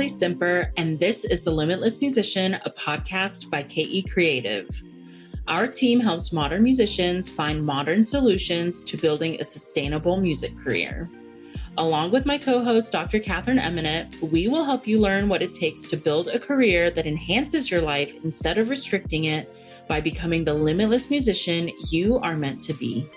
Nathalie Simper, and this is The Limitless Musician, a podcast by KE Creative. Our team helps modern musicians find modern solutions to building a sustainable music career. Along with my co-host, Dr. Katherine and Nathalie, we will help you learn what it takes to build a career that enhances your life instead of restricting it by becoming the limitless musician you are meant to be.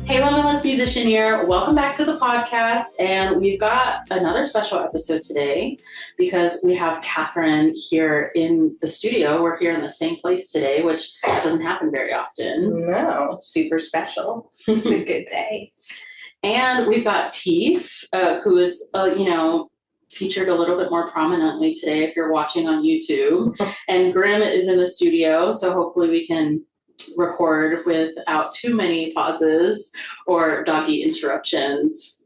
Hey, Limitless Musician here. Welcome back to the podcast. And we've got another special episode today because we have Katherine here in the studio. We're here in the same place today, which doesn't happen very often. No, it's super special. It's a good day. And we've got Teef, who is, featured a little bit more prominently today if you're watching on YouTube. And Grim is in the studio, so hopefully we can record without too many pauses or doggy interruptions.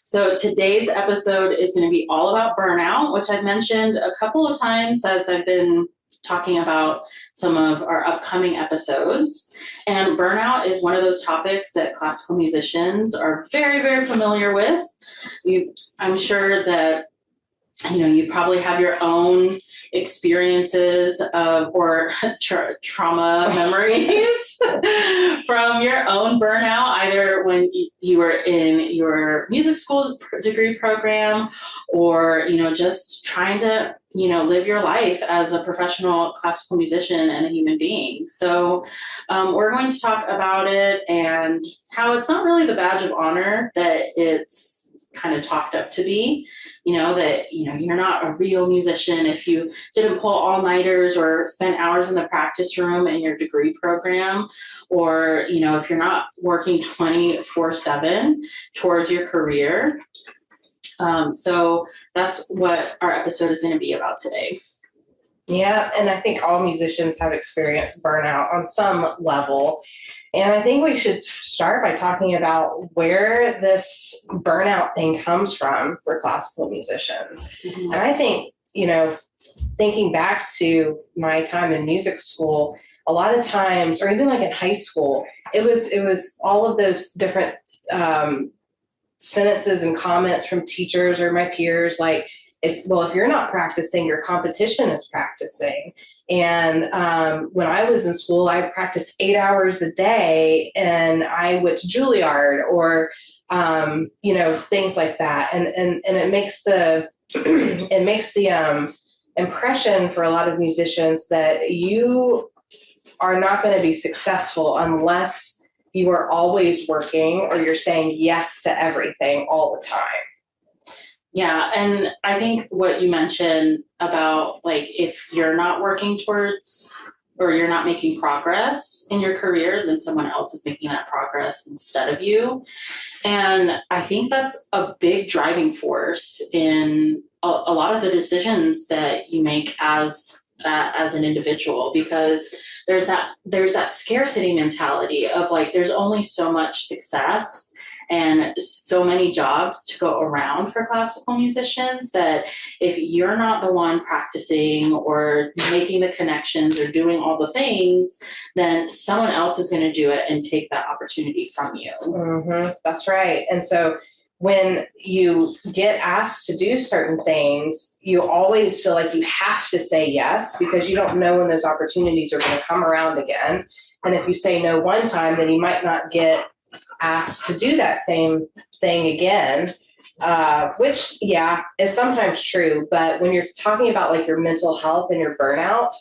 So today's episode is going to be all about burnout, which I've mentioned a couple of times as I've been talking about some of our upcoming episodes. And burnout is one of those topics that classical musicians are very, very familiar with. I'm sure that you probably have your own experiences or trauma memories from your own burnout, either when you were in your music school degree program or, just trying to, live your life as a professional classical musician and a human being. So we're going to talk about it and how it's not really the badge of honor that it's kind of talked up to be, that, you're not a real musician if you didn't pull all-nighters or spend hours in the practice room in your degree program, or, if you're not working 24/7 towards your career. So that's what our episode is going to be about today. Yeah, and I think all musicians have experienced burnout on some level. And I think we should start by talking about where this burnout thing comes from for classical musicians. Mm-hmm. And I think, thinking back to my time in music school, a lot of times, or even like in high school, it was all of those different sentences and comments from teachers or my peers, like, if you're not practicing, your competition is practicing. And when I was in school, I practiced 8 hours a day and I went to Juilliard or, things like that. And it makes the impression for a lot of musicians that you are not going to be successful unless you are always working or you're saying yes to everything all the time. Yeah, and I think what you mentioned about, if you're not working towards or you're not making progress in your career, then someone else is making that progress instead of you. And I think that's a big driving force in a lot of the decisions that you make as an individual, because there's that scarcity mentality of there's only so much success and so many jobs to go around for classical musicians that if you're not the one practicing or making the connections or doing all the things, then someone else is going to do it and take that opportunity from you. Mm-hmm. That's right. And so when you get asked to do certain things, you always feel like you have to say yes because you don't know when those opportunities are going to come around again. And if you say no one time, then you might not get asked to do that same thing again, which, is sometimes true. But when you're talking about your mental health and your burnout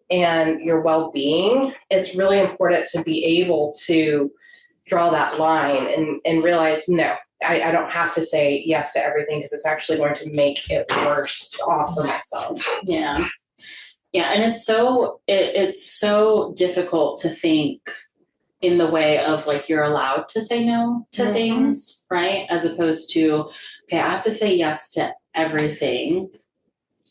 and your well-being, it's really important to be able to draw that line and realize, no, I don't have to say yes to everything because it's actually going to make it worse off for myself. Yeah. Yeah. And it's so difficult to think in the way of you're allowed to say no to things, right? As opposed to, okay, I have to say yes to everything.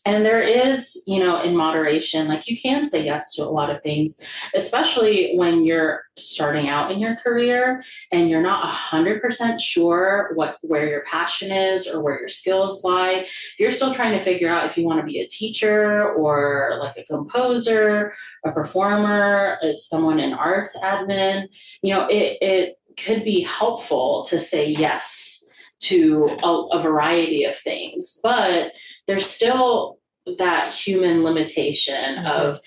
And there is, in moderation, you can say yes to a lot of things, especially when you're starting out in your career and you're not 100% sure where your passion is or where your skills lie. You're still trying to figure out if you want to be a teacher or a composer, a performer, as someone in arts admin. It could be helpful to say yes to a variety of things, but there's still that human limitation of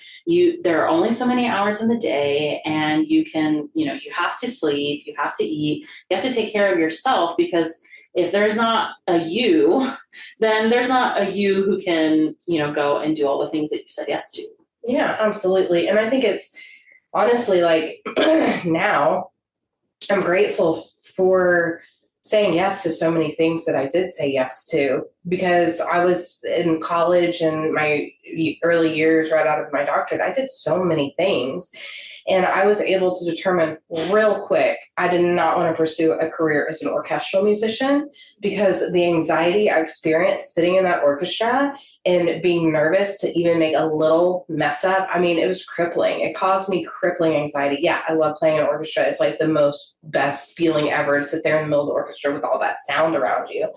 there are only so many hours in the day, and you can, you have to sleep, you have to eat, you have to take care of yourself, because if there's not a you, then there's not a you who can, go and do all the things that you said yes to. Yeah, absolutely. And I think it's honestly like now I'm grateful for saying yes to so many things that I did say yes to, because I was in college and my early years right out of my doctorate, I did so many things. And I was able to determine real quick, I did not want to pursue a career as an orchestral musician, because the anxiety I experienced sitting in that orchestra and being nervous to even make a little mess up. I mean, it was crippling. It caused me crippling anxiety. Yeah, I love playing an orchestra. It's like the most best feeling ever to sit there in the middle of the orchestra with all that sound around you.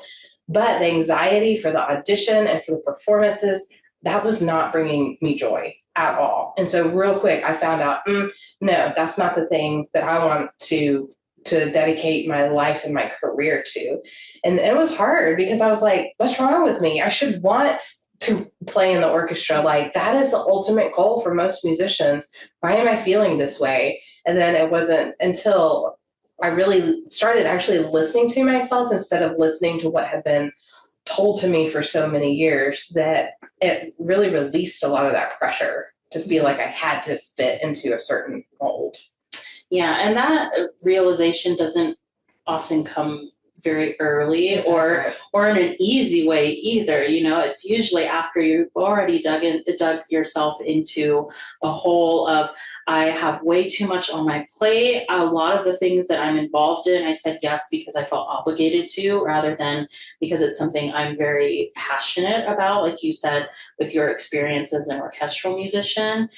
But the anxiety for the audition and for the performances, that was not bringing me joy at all. And so real quick, I found out, no, that's not the thing that I want to dedicate my life and my career to. And it was hard, because I was like, what's wrong with me? I should want to play in the orchestra. Like, that is the ultimate goal for most musicians. Why am I feeling this way? And then it wasn't until I really started actually listening to myself instead of listening to what had been told to me for so many years, that it really released a lot of that pressure to feel like I had to fit into a certain mold. Yeah, and that realization doesn't often come very early or in an easy way either. It's usually after you've already dug yourself into a hole of, I have way too much on my plate. A lot of the things that I'm involved in, I said yes because I felt obligated to, rather than because it's something I'm very passionate about, like you said, with your experience as an orchestral musician.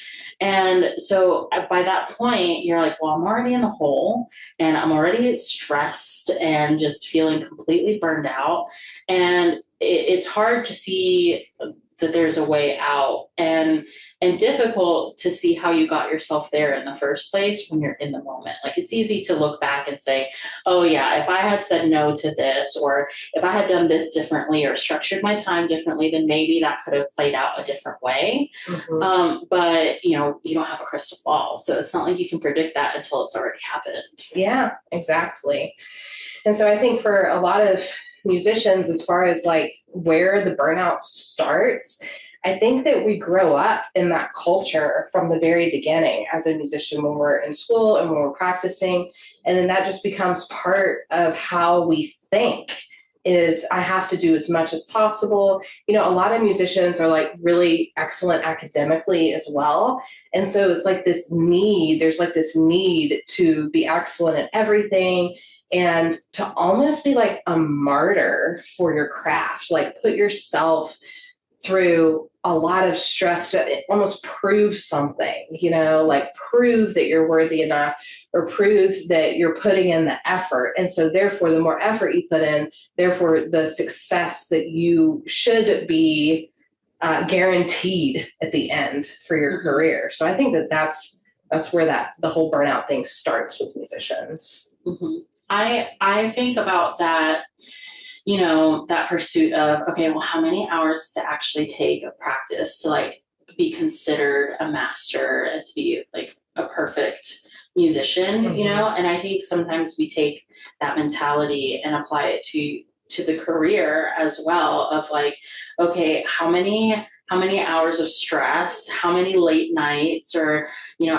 And so by that point, you're like, well, I'm already in the hole, and I'm already stressed and just feeling completely burned out. And it's hard to see that there's a way out, and difficult to see how you got yourself there in the first place when you're in the moment. Like, it's easy to look back and say, oh yeah, if I had said no to this, or if I had done this differently or structured my time differently, then maybe that could have played out a different way. But you don't have a crystal ball, so it's not like you can predict that until it's already happened. Yeah, exactly. And so I think for a lot of musicians, as far as like where the burnout starts, I think that we grow up in that culture from the very beginning as a musician, when we're in school and when we're practicing. And then that just becomes part of how we think, is I have to do as much as possible. A lot of musicians are like really excellent academically as well. And so it's like there's like this need to be excellent at everything, and to almost be like a martyr for your craft, like put yourself through a lot of stress to almost prove something, like prove that you're worthy enough, or prove that you're putting in the effort. And so therefore, the more effort you put in, therefore the success that you should be guaranteed at the end for your career. So I think that that's where the whole burnout thing starts with musicians. Mm-hmm. I think about that, that pursuit of, okay, well, how many hours does it actually take of practice to like be considered a master and to be like a perfect musician, And I think sometimes we take that mentality and apply it to the career as well, of like, okay, how many hours of stress, how many late nights, or,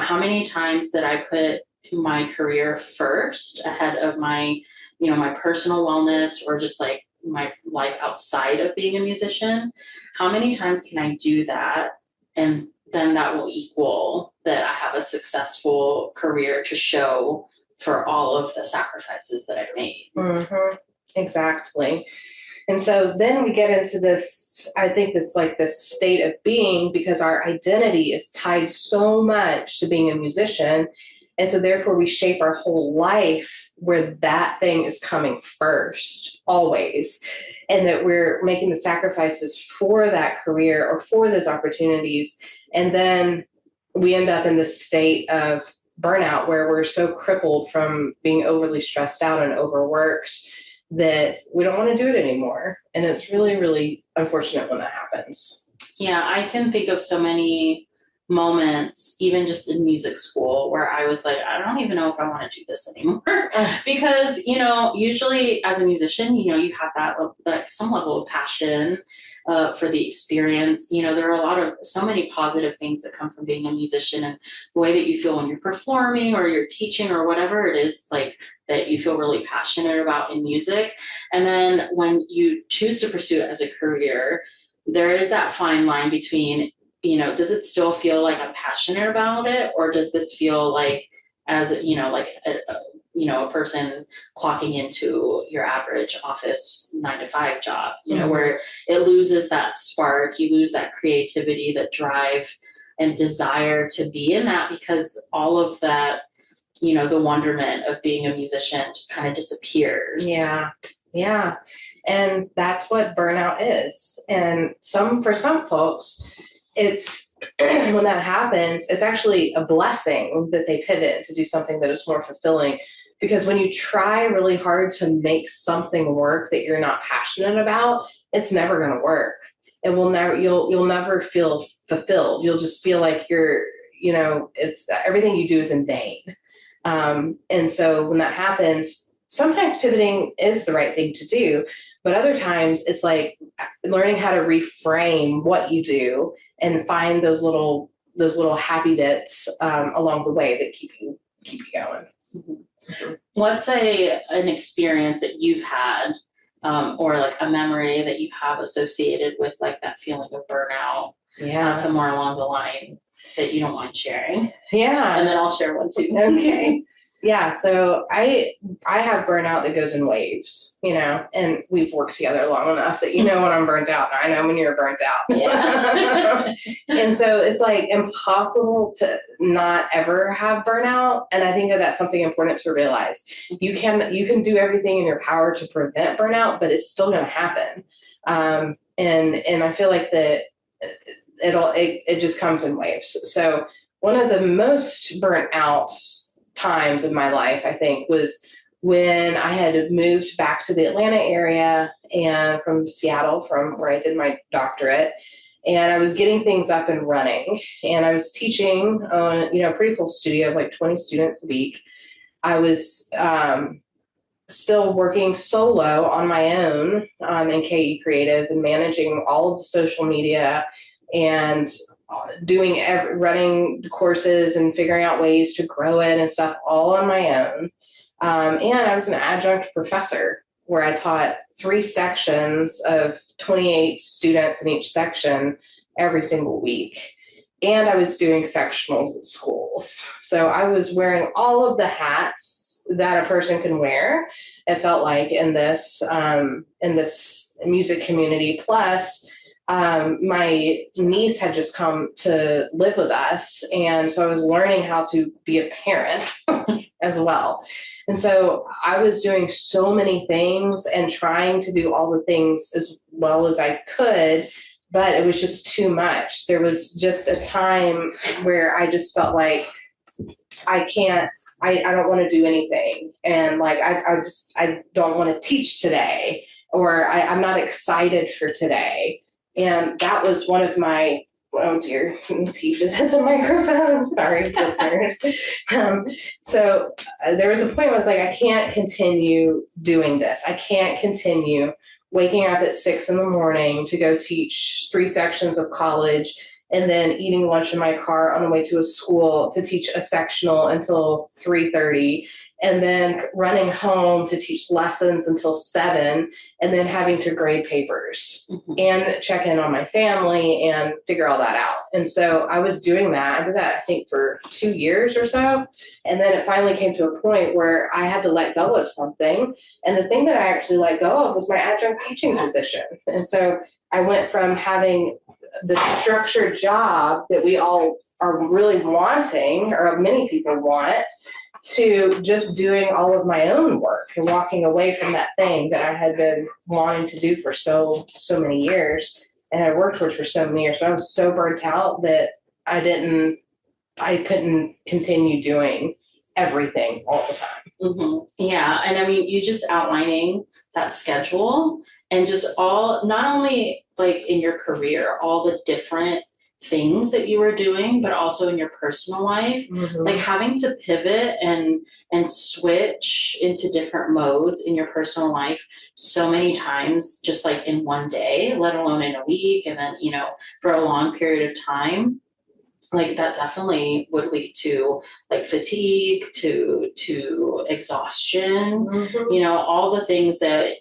how many times that I put my career first ahead of my, my personal wellness, or just like my life outside of being a musician. How many times can I do that? And then that will equal that I have a successful career to show for all of the sacrifices that I've made. Mm-hmm. Exactly. And so then we get into this, I think it's like this state of being, because our identity is tied so much to being a musician. And so therefore we shape our whole life where that thing is coming first, always. And that we're making the sacrifices for that career or for those opportunities. And then we end up in this state of burnout where we're so crippled from being overly stressed out and overworked that we don't want to do it anymore. And it's really, really unfortunate when that happens. Yeah, I can think of so many moments, even just in music school, where I was like, I don't even know if I want to do this anymore. Because, usually as a musician, you have that, like, some level of passion for the experience. There are so many positive things that come from being a musician, and the way that you feel when you're performing or you're teaching or whatever it is, like, that you feel really passionate about in music. And then when you choose to pursue it as a career, there is that fine line between, does it still feel like I'm passionate about it, or does this feel like, as like a person clocking into your average office 9-to-5 job, where it loses that spark, you lose that creativity, that drive and desire to be in that, because all of that, the wonderment of being a musician just kind of disappears. Yeah. And that's what burnout is. And for some folks, it's when that happens, it's actually a blessing that they pivot to do something that is more fulfilling. Because when you try really hard to make something work that you're not passionate about, it's never going to work. You'll never feel fulfilled. You'll just feel like it's everything you do is in vain. And so when that happens, sometimes pivoting is the right thing to do, but other times it's like learning how to reframe what you do and find those little happy bits along the way that keep you going. Mm-hmm. What's an experience that you've had, or like a memory that you have associated with like that feeling of burnout? Yeah, somewhere along the line that you don't mind sharing. Yeah, and then I'll share one too. Okay. Yeah, so I have burnout that goes in waves, and we've worked together long enough that when I'm burnt out, and I know when you're burnt out. Yeah. And so it's like impossible to not ever have burnout, and I think that that's something important to realize. You can do everything in your power to prevent burnout, but it's still going to happen. And I feel like that it just comes in waves. So one of the most burnt out times of my life, I think, was when I had moved back to the Atlanta area and from Seattle, from where I did my doctorate, and I was getting things up and running, and I was teaching a pretty full studio of like 20 students a week. I was still working solo on my own in KE Creative and managing all of the social media and running the courses and figuring out ways to grow it and stuff all on my own. And I was an adjunct professor where I taught 3 sections of 28 students in each section every single week. And I was doing sectionals at schools. So I was wearing all of the hats that a person can wear, it felt like, in this music community. Plus, my niece had just come to live with us, and so I was learning how to be a parent as well. And so I was doing so many things and trying to do all the things as well as I could, but it was just too much. There was just a time where I just felt like I don't want to do anything, and like I don't want to teach today, or I'm not excited for today. And that was one of my, oh dear, T just hit the microphone. Sorry, listeners. So there was a point where I was like, I can't continue doing this. I can't continue waking up at 6 a.m. to go teach 3 sections of college, and then eating lunch in my car on the way to a school to teach a sectional until 3:30. And then running home to teach lessons until 7, and then having to grade papers and check in on my family and figure all that out. And so I was doing that. I did that, I think, for 2 years or so. And then it finally came to a point where I had to let go of something. And the thing that I actually let go of was my adjunct teaching position. And so I went from having the structured job that we all are really wanting, or many people want, to just doing all of my own work and walking away from that thing that I had been wanting to do for so many years, and I worked towards for so many years. But I was so burnt out that I couldn't continue doing everything all the time. Yeah. And I mean, you just outlining that schedule and just all, not only like in your career, all the different things that you were doing, but also in your personal life, like having to pivot and switch into different modes in your personal life so many times, just like in one day, let alone in a week, and then, for a long period of time. Like that definitely would lead to like fatigue, to exhaustion, all the things that,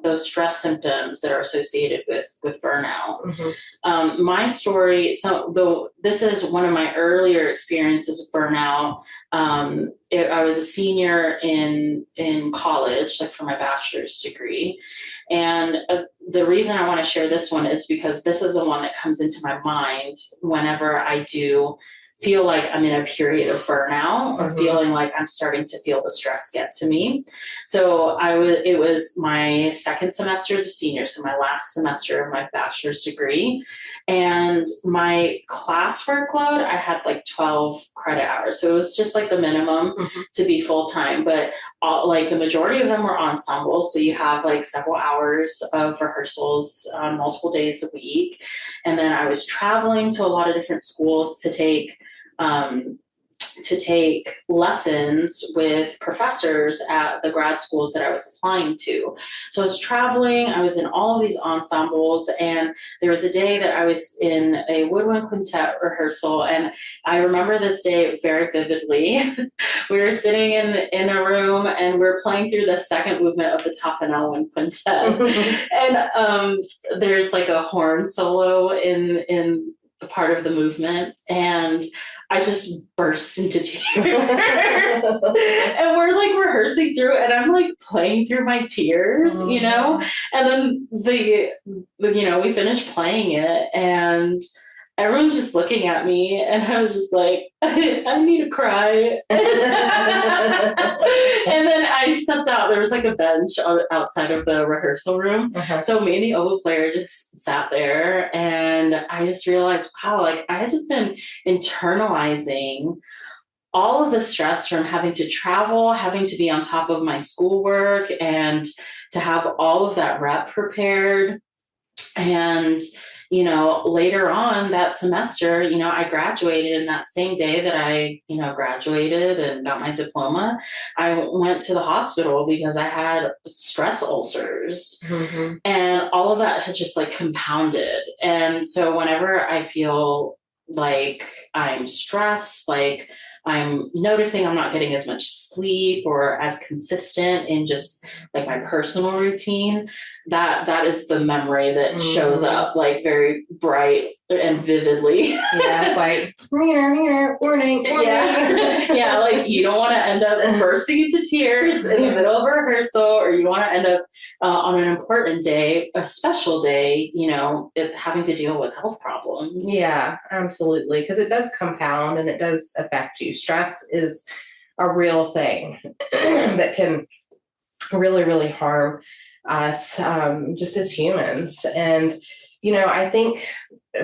those stress symptoms that are associated with burnout. My story, so though this is one of my earlier experiences of burnout. I was a senior in college, like for my bachelor's degree. And the reason I want to share this one is because this is the one that comes into my mind whenever I do feel like I'm in a period of burnout or feeling like I'm starting to feel the stress get to me. So it was my second semester as a senior, so my last semester of my bachelor's degree. And my class workload, I had like 12 credit hours. So it was just like the minimum to be full-time, but like the majority of them were ensembles. So you have like several hours of rehearsals on multiple days a week. And then I was traveling to a lot of different schools to take lessons with professors at the grad schools that I was applying to. So I was traveling, I was in all of these ensembles, and there was a day that I was in a woodwind quintet rehearsal, and I remember this day very vividly. We were sitting in a room, and we're playing through the second movement of the Taffanel quintet, and there's like a horn solo in a part of the movement, and I just burst into tears. And we're like rehearsing through, and I'm like playing through my tears, and then we finished playing it, and everyone's just looking at me, and I was just like, I need to cry. And then I stepped out. There was like a bench outside of the rehearsal room. So me and the oboe player just sat there, and I just realized, wow, like I had just been internalizing all of the stress from having to travel, having to be on top of my schoolwork, and to have all of that rep prepared. And later on that semester, I graduated, and that same day that I, graduated and got my diploma, I went to the hospital because I had stress ulcers, and all of that had just like compounded. And so whenever I feel like I'm stressed, like I'm noticing I'm not getting as much sleep or as consistent in just like my personal routine, that is the memory that shows up like very bright and vividly. Yeah, it's like, warning. Yeah, like you don't want to end up bursting into tears in the middle of a rehearsal, or you want to end up on an important day, a special day, having to deal with health problems. Yeah, absolutely. Because it does compound and it does affect you. Stress is a real thing that can really, really harm us just as humans. And, I think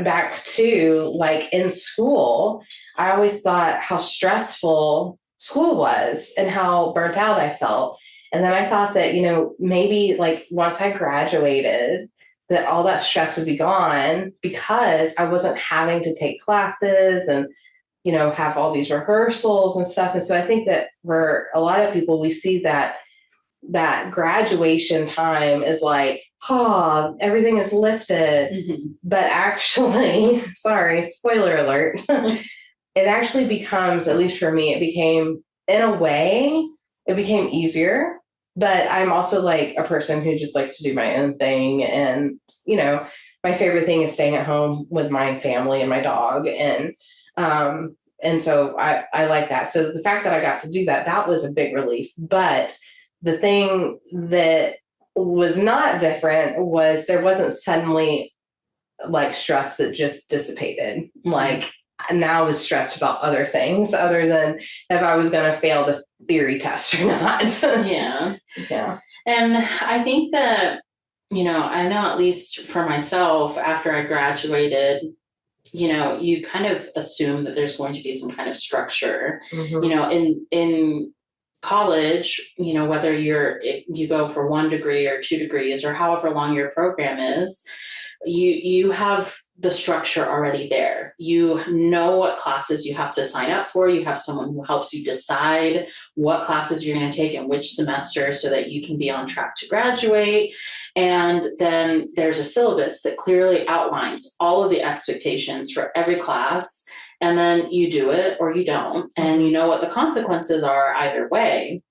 back to like in school, I always thought how stressful school was and how burnt out I felt. And then I thought that, maybe like once I graduated, that all that stress would be gone because I wasn't having to take classes and, have all these rehearsals and stuff. And so I think that for a lot of people, we see that graduation time is like, everything is lifted. But actually, sorry, spoiler alert, it actually becomes, at least for me, it became easier. But I'm also like a person who just likes to do my own thing. And, my favorite thing is staying at home with my family and my dog. And so I like that. So the fact that I got to do that was a big relief. But the thing that was not different was there wasn't suddenly like stress that just dissipated. Like now I was stressed about other things other than if I was going to fail the theory test or not. Yeah. Yeah. And I think that, I know at least for myself, after I graduated, you kind of assume that there's going to be some kind of structure, in college, whether you go for 1 degree or 2 degrees or however long your program is, you have the structure already there. You know what classes you have to sign up for. You have someone who helps you decide what classes you're going to take in which semester so that you can be on track to graduate. And then there's a syllabus that clearly outlines all of the expectations for every class. And then you do it or you don't. And you know what the consequences are either way.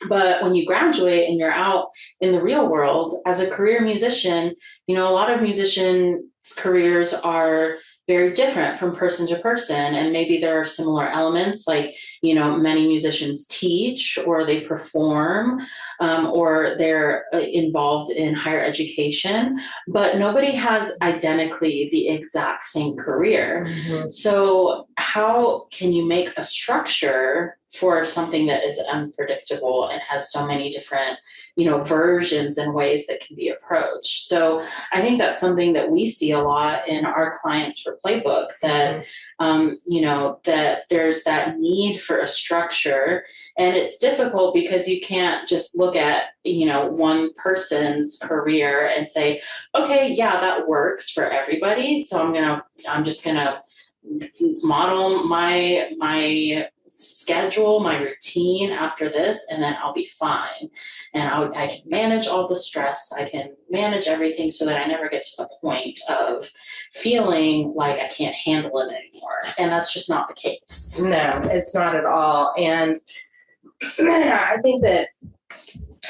But when you graduate and you're out in the real world as a career musician, a lot of musicians' careers are very different from person to person. And maybe there are similar elements like, many musicians teach or they perform or they're involved in higher education, but nobody has identically the exact same career. Mm-hmm. So how can you make a structure for something that is unpredictable and has so many different, versions and ways that can be approached? So I think that's something that we see a lot in our clients for Playbook, that, that there's that need for a structure. And it's difficult because you can't just look at, one person's career and say, okay, yeah, that works for everybody. So I'm just gonna model my schedule, my routine after this, and then I'll be fine. And I can manage all the stress. I can manage everything so that I never get to the point of feeling like I can't handle it anymore. And that's just not the case. No, it's not at all. And I think that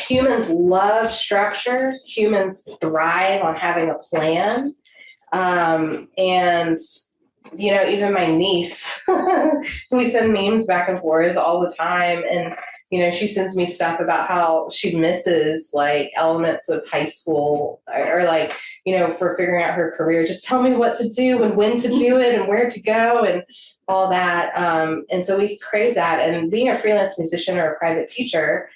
humans love structure. Humans thrive on having a plan. And even my niece, we send memes back and forth all the time. And, she sends me stuff about how she misses like elements of high school or like, for figuring out her career. Just tell me what to do and when to do it and where to go and all that. And so we crave that. And being a freelance musician or a private teacher,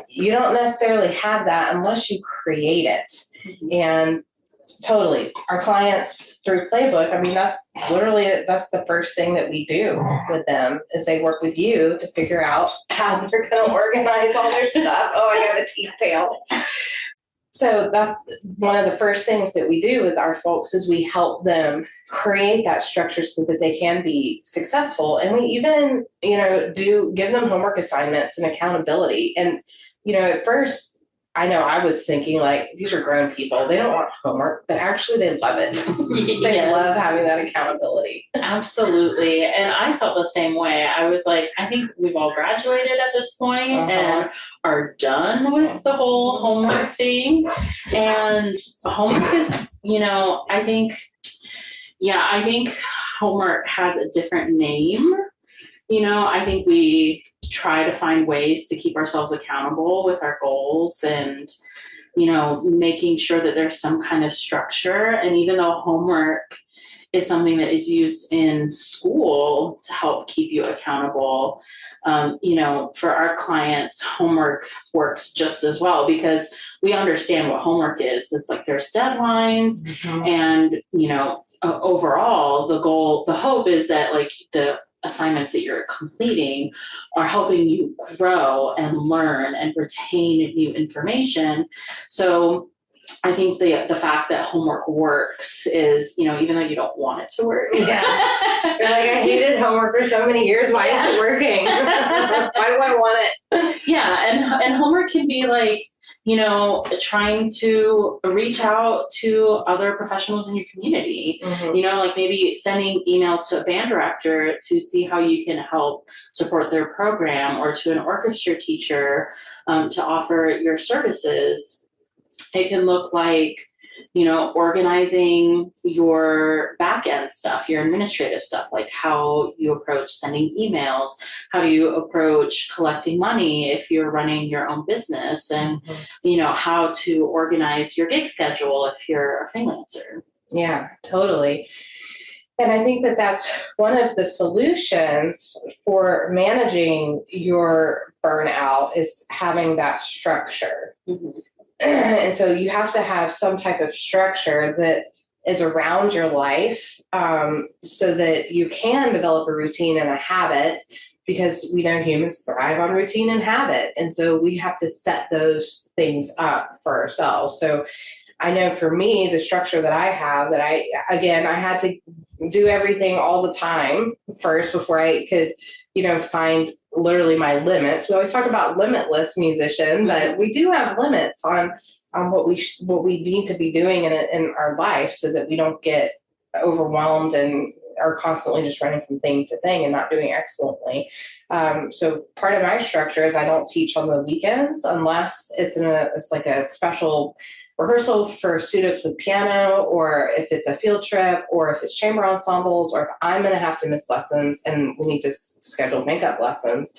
you don't necessarily have that unless you create it. Mm-hmm. And totally. Our clients through Playbook, that's the first thing that we do with them is they work with you to figure out how they're going to organize all their stuff. Oh, I got a teeth tail. So that's one of the first things that we do with our folks is we help them create that structure so that they can be successful. And we even, do give them homework assignments and accountability. And, at first, I know I was thinking like, these are grown people. They don't want homework, but actually they love it. They Yes. love having that accountability. Absolutely. And I felt the same way. I was like, I think we've all graduated at this point and are done with the whole homework thing. And homework is, I think homework has a different name. I think we try to find ways to keep ourselves accountable with our goals and, making sure that there's some kind of structure. And even though homework is something that is used in school to help keep you accountable, for our clients, homework works just as well because we understand what homework is. It's like there's deadlines and, overall the hope is that like the assignments that you're completing are helping you grow and learn and retain new information. So I think the fact that homework works is, even though you don't want it to work. Yeah. You're like, I hated homework for so many years. Why is it working? Why do I want it? Yeah. And homework can be like, trying to reach out to other professionals in your community, like maybe sending emails to a band director to see how you can help support their program or to an orchestra teacher to offer your services. It can look like, organizing your back end stuff, your administrative stuff, like how you approach sending emails, how do you approach collecting money if you're running your own business, and, how to organize your gig schedule if you're a freelancer. Yeah, totally. And I think that that's one of the solutions for managing your burnout is having that structure. Mm-hmm. And so you have to have some type of structure that is around your life so that you can develop a routine and a habit because we know humans thrive on routine and habit. And so we have to set those things up for ourselves. So I know for me, the structure that I have, that I had to do everything all the time first before I could, find literally my limits. We always talk about limitless musician, but we do have limits on what we need to be doing in our life so that we don't get overwhelmed and are constantly just running from thing to thing and not doing excellently. So part of my structure is I don't teach on the weekends unless it's like a special rehearsal for students with piano, or if it's a field trip, or if it's chamber ensembles, or if I'm going to have to miss lessons and we need to schedule makeup lessons.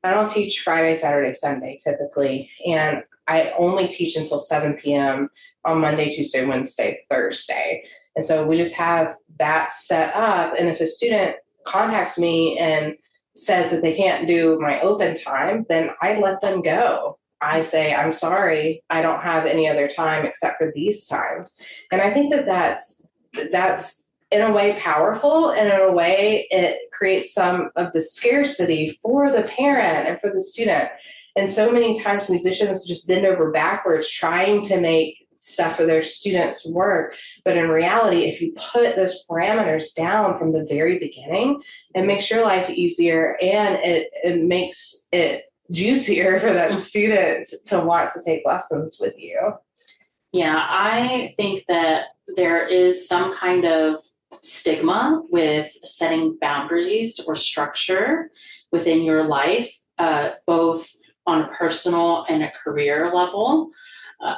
I don't teach Friday, Saturday, Sunday typically. And I only teach until 7 p.m. on Monday, Tuesday, Wednesday, Thursday. And so we just have that set up. And if a student contacts me and says that they can't do my open time, then I let them go. I say, I'm sorry, I don't have any other time except for these times. And I think that that's in a way powerful, and in a way it creates some of the scarcity for the parent and for the student. And so many times musicians just bend over backwards trying to make stuff for their students work. But in reality, if you put those parameters down from the very beginning, it makes your life easier, and it makes it juicier for that student to want to take lessons with you. Yeah, I think that there is some kind of stigma with setting boundaries or structure within your life, both on a personal and a career level.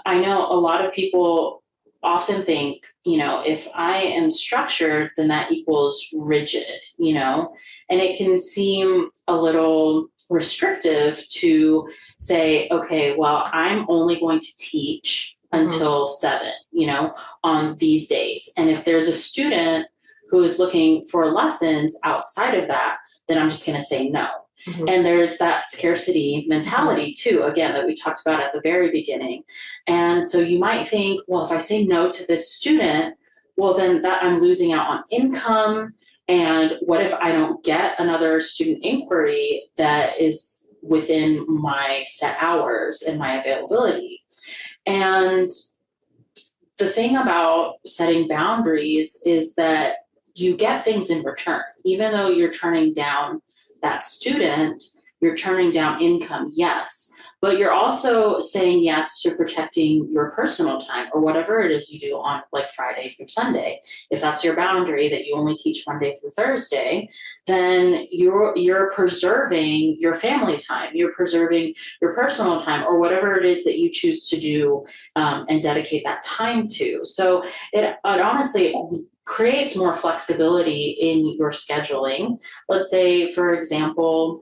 I know a lot of people often think, if I am structured, then that equals rigid, and it can seem a little restrictive to say, okay, well, I'm only going to teach until 7, on these days. And if there's a student who is looking for lessons outside of that, then I'm just going to say no. And there's that scarcity mentality too, again, that we talked about at the very beginning. And so you might think, well, if I say no to this student, well, then that I'm losing out on income. And what if I don't get another student inquiry that is within my set hours and my availability? And the thing about setting boundaries is that you get things in return. Even though you're turning down that student, you're turning down income, yes, but you're also saying yes to protecting your personal time or whatever it is you do on like Friday through Sunday. If that's your boundary that you only teach Monday through Thursday, then you're preserving your family time, you're preserving your personal time, or whatever it is that you choose to do and dedicate that time to. So it honestly creates more flexibility in your scheduling. Let's say, for example,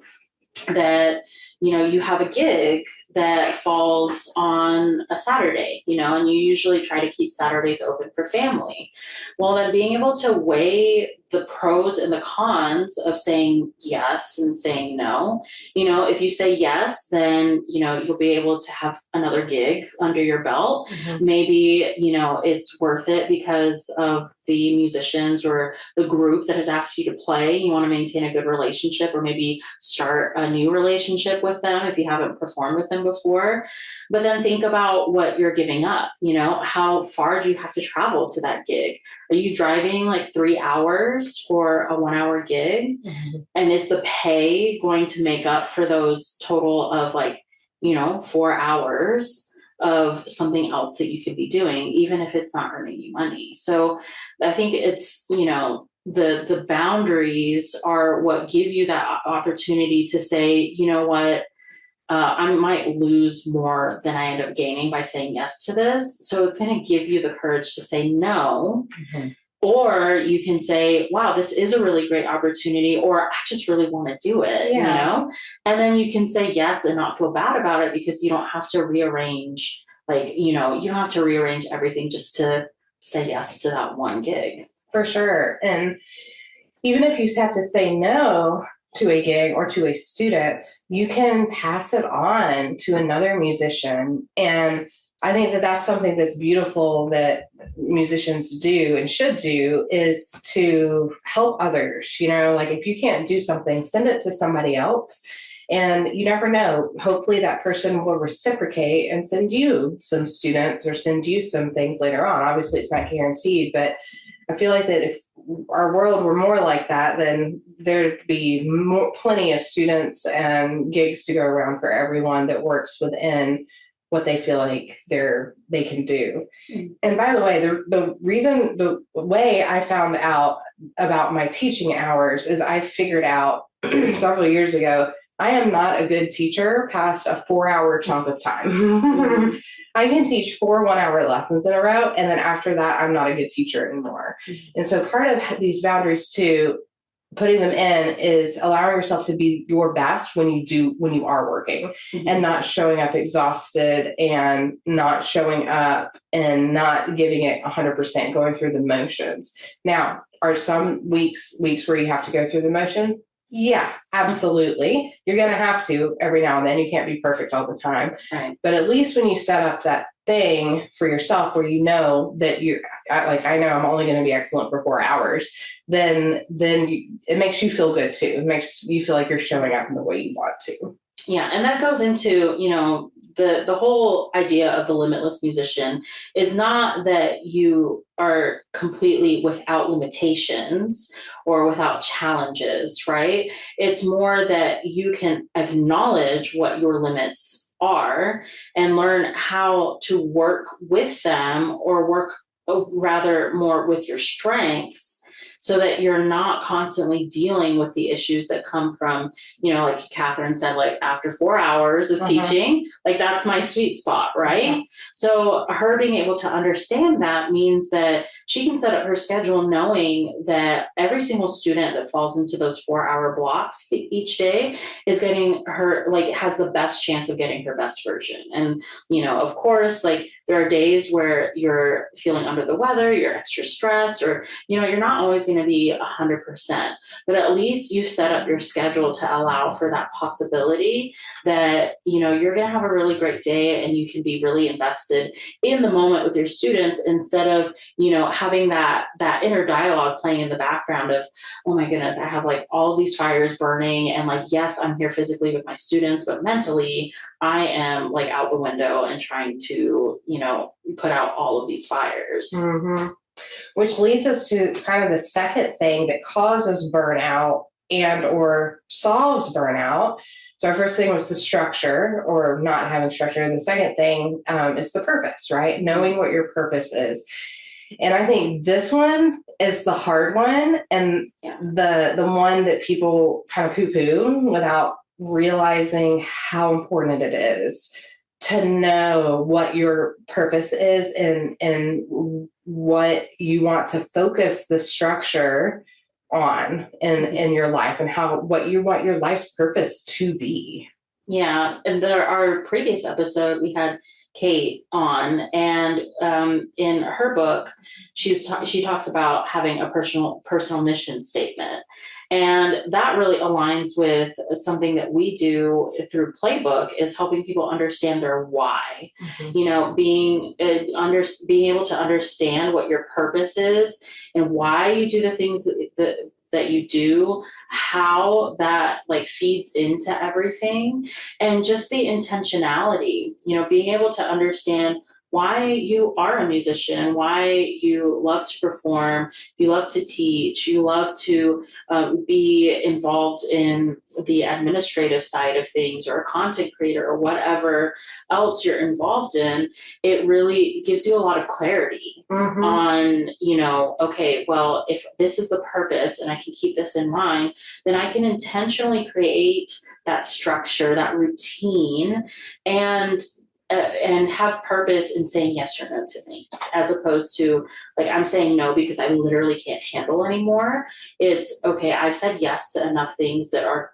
that you have a gig that falls on a Saturday, and you usually try to keep Saturdays open for family. Well, then being able to weigh the pros and the cons of saying yes and saying no. If you say yes, then, you'll be able to have another gig under your belt. Maybe, it's worth it because of the musicians or the group that has asked you to play. You want to maintain a good relationship, or maybe start a new relationship with them if you haven't performed with them before. But then think about what you're giving up. How far do you have to travel to that gig? Are you driving like 3 hours for a 1-hour gig? And is the pay going to make up for those total of 4 hours of something else that you could be doing, even if it's not earning you money? So I think it's, the boundaries are what give you that opportunity to say, what, I might lose more than I end up gaining by saying yes to this. So it's going to give you the courage to say no. Or you can say, wow, this is a really great opportunity, or I just really want to do it, and then you can say yes and not feel bad about it, because you don't have to rearrange, you don't have to rearrange everything just to say yes to that one gig. For sure. And even if you have to say no to a gig or to a student, you can pass it on to another musician and I think that that's something that's beautiful that musicians do and should do, is to help others. Like if you can't do something, send it to somebody else. And you never know. Hopefully that person will reciprocate and send you some students or send you some things later on. Obviously, it's not guaranteed, but I feel like that if our world were more like that, then there'd be plenty of students and gigs to go around for everyone that works within what they feel like they can do. Mm-hmm. And by the way, the way I found out about my teaching hours is I figured out several years ago, I am not a good teacher past a 4-hour chunk of time. Mm-hmm. I can teach 4 1-hour lessons in a row, and then after that, I'm not a good teacher anymore. Mm-hmm. And so part of these boundaries too, putting them in, is allowing yourself to be your best when you are working, mm-hmm. and not showing up exhausted and not showing up and not giving it 100%, going through the motions. Now, are some weeks where you have to go through the motion? Yeah, absolutely. You're going to have to every now and then. You can't be perfect all the time. Right. But at least when you set up that thing for yourself where you know that I know I'm only going to be excellent for 4 hours, then it makes you feel good too. It makes you feel like you're showing up in the way you want to. Yeah. And that goes into, the whole idea of the limitless musician is not that you are completely without limitations or without challenges, right? It's more that you can acknowledge what your limits are and learn how to work with them, or work rather more with your strengths, so that you're not constantly dealing with the issues that come from, like Katherine said, like after 4 hours of teaching, like that's my sweet spot, right? So her being able to understand that means that she can set up her schedule knowing that every single student that falls into those 4-hour blocks each day is getting her, like, has the best chance of getting her best version. And, of course, like there are days where you're feeling under the weather, you're extra stressed, or, you're not always going to be 100%, but at least you've set up your schedule to allow for that possibility that, you're going to have a really great day and you can be really invested in the moment with your students, instead of, having that inner dialogue playing in the background of, oh my goodness, I have like all these fires burning, and like, yes, I'm here physically with my students, but mentally I am like out the window and trying to, put out all of these fires. Mm-hmm. Which leads us to kind of the second thing that causes burnout and or solves burnout. So our first thing was the structure, or not having structure. And the second thing is the purpose, right? Knowing what your purpose is. And I think this one is the hard one, and the one that people kind of poo-poo without realizing how important it is to know what your purpose is and what you want to focus the structure on in your life, and what you want your life's purpose to be. Yeah. And our previous episode, we had Kate on, and in her book, she talks about having a personal mission statement. And that really aligns with something that we do through Playbook, is helping people understand their why. Mm-hmm. Being able to understand what your purpose is and why you do the things that you do, how that like feeds into everything, and just the intentionality, being able to understand why you are a musician, why you love to perform, you love to teach, you love to be involved in the administrative side of things, or a content creator, or whatever else you're involved in. It really gives you a lot of clarity on, okay, well, if this is the purpose and I can keep this in mind, then I can intentionally create that structure, that routine, and have purpose in saying yes or no to things, as opposed to like, I'm saying no because I literally can't handle anymore. It's okay, I've said yes to enough things that are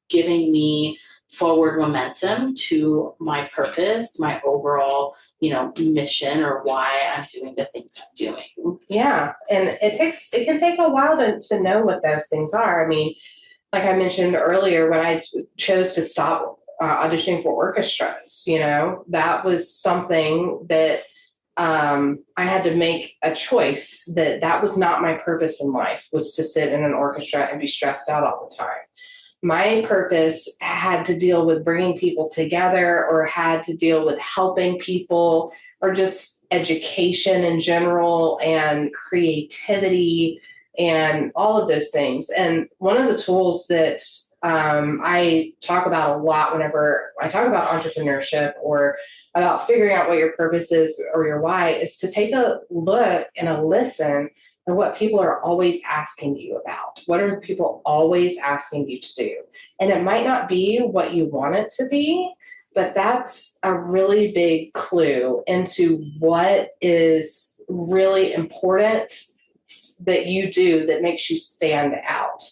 giving me forward momentum to my purpose, my overall, mission, or why I'm doing the things I'm doing. Yeah. And it can take a while to know what those things are. I mean, like I mentioned earlier, when I chose to stop auditioning for orchestras. That was something that I had to make a choice that was not my purpose in life, was to sit in an orchestra and be stressed out all the time. My purpose had to deal with bringing people together, or had to deal with helping people, or just education in general and creativity and all of those things. And one of the tools that I talk about a lot whenever I talk about entrepreneurship or about figuring out what your purpose is or your why, is to take a look and a listen at what people are always asking you about. What are people always asking you to do? And it might not be what you want it to be, but that's a really big clue into what is really important that you do that makes you stand out.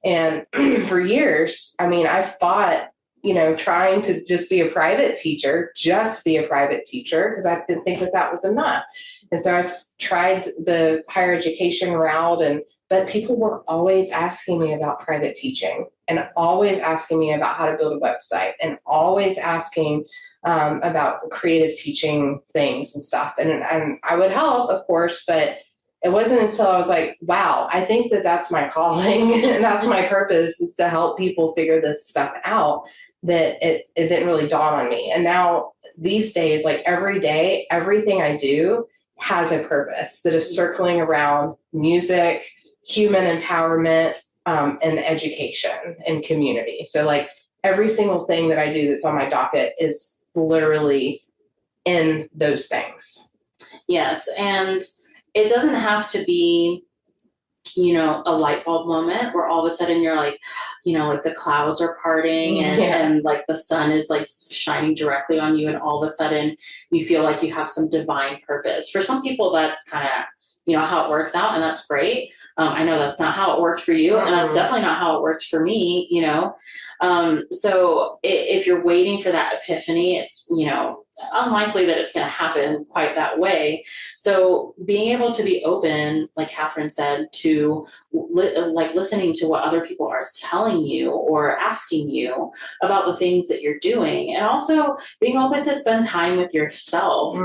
And for years, I fought, trying to just be a private teacher, because I didn't think that was enough. And so I've tried the higher education route, but people were always asking me about private teaching, and always asking me about how to build a website, and always asking about creative teaching things and stuff. And I would help, of course, but it wasn't until I was like, wow, I think that's my calling and that's my purpose, is to help people figure this stuff out, that it didn't really dawn on me. And now these days, like every day, everything I do has a purpose that is circling around music, human empowerment, and education and community. So like every single thing that I do that's on my docket is literally in those things. Yes. And it doesn't have to be, a light bulb moment where all of a sudden you're like, like the clouds are parting and like the sun is like shining directly on you, and all of a sudden you feel like you have some divine purpose. For some people, that's kind of, how it works out, and that's great. I know that's not how it worked for you, and that's definitely not how it worked for me, So if you're waiting for that epiphany, it's, unlikely that it's going to happen quite that way. So being able to be open, like Katherine said, to listening to what other people are telling you or asking you about the things that you're doing, and also being open to spend time with yourself.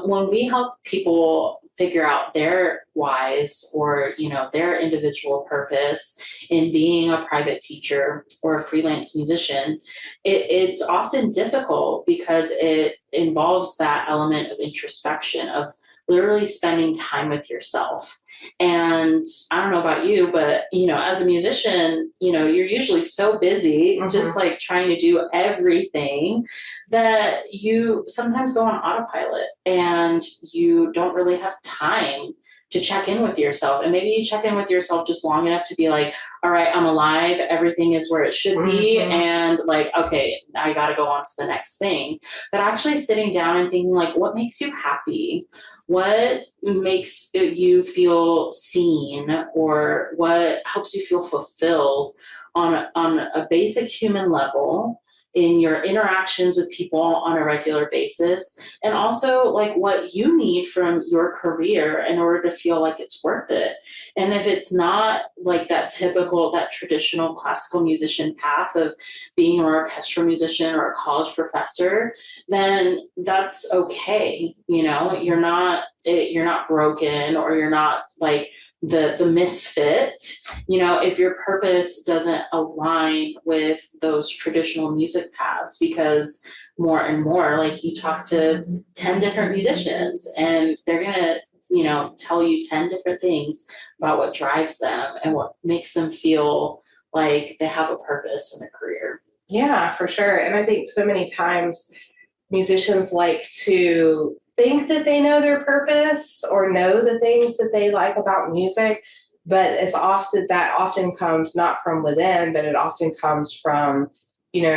When we help people figure out their whys or, their individual purpose in being a private teacher or a freelance musician, it's often difficult because it involves that element of introspection, of literally spending time with yourself. And I don't know about you, but, as a musician, you're usually so busy, just like trying to do everything, that you sometimes go on autopilot and you don't really have time to check in with yourself. And maybe you check in with yourself just long enough to be like, all right, I'm alive. Everything is where it should be. And like, okay, I got to go on to the next thing. But actually sitting down and thinking like, what makes you happy? What makes you feel seen, or what helps you feel fulfilled on a basic human level in your interactions with people on a regular basis, and also like what you need from your career in order to feel like it's worth it. And if it's not like that traditional classical musician path of being an orchestral musician or a college professor, then that's okay. You're not broken, or you're not like the misfit. If your purpose doesn't align with those traditional music paths, because more and more, like you talk to 10 different musicians and they're going to, tell you 10 different things about what drives them and what makes them feel like they have a purpose in their career. Yeah, for sure. And I think so many times musicians like to think that they know their purpose or know the things that they like about music, but it's often comes not from within, but it often comes from,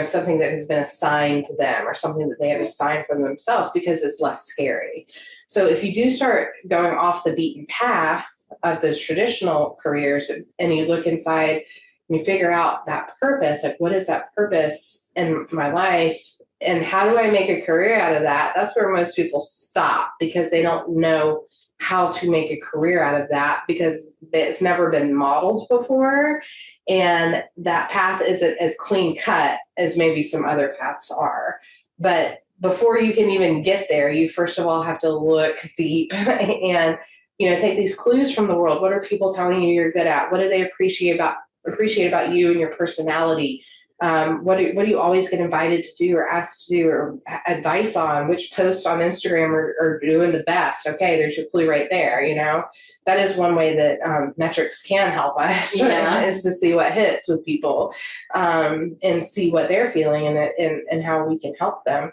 something that has been assigned to them, or something that they have assigned for themselves, because it's less scary. So if you do start going off the beaten path of those traditional careers, and you look inside and you figure out that purpose, like what is that purpose in my life? And how do I make a career out of that? That's where most people stop, because they don't know how to make a career out of that, because it's never been modeled before. And that path isn't as clean cut as maybe some other paths are. But before you can even get there, you first of all have to look deep and, take these clues from the world. What are people telling you you're good at? What do they appreciate about you and your personality? What do you always get invited to do or asked to do or advice on? Which posts on Instagram are doing the best? Okay, there's your clue right there. That is one way that metrics can help us is to see what hits with people and see what they're feeling and how we can help them.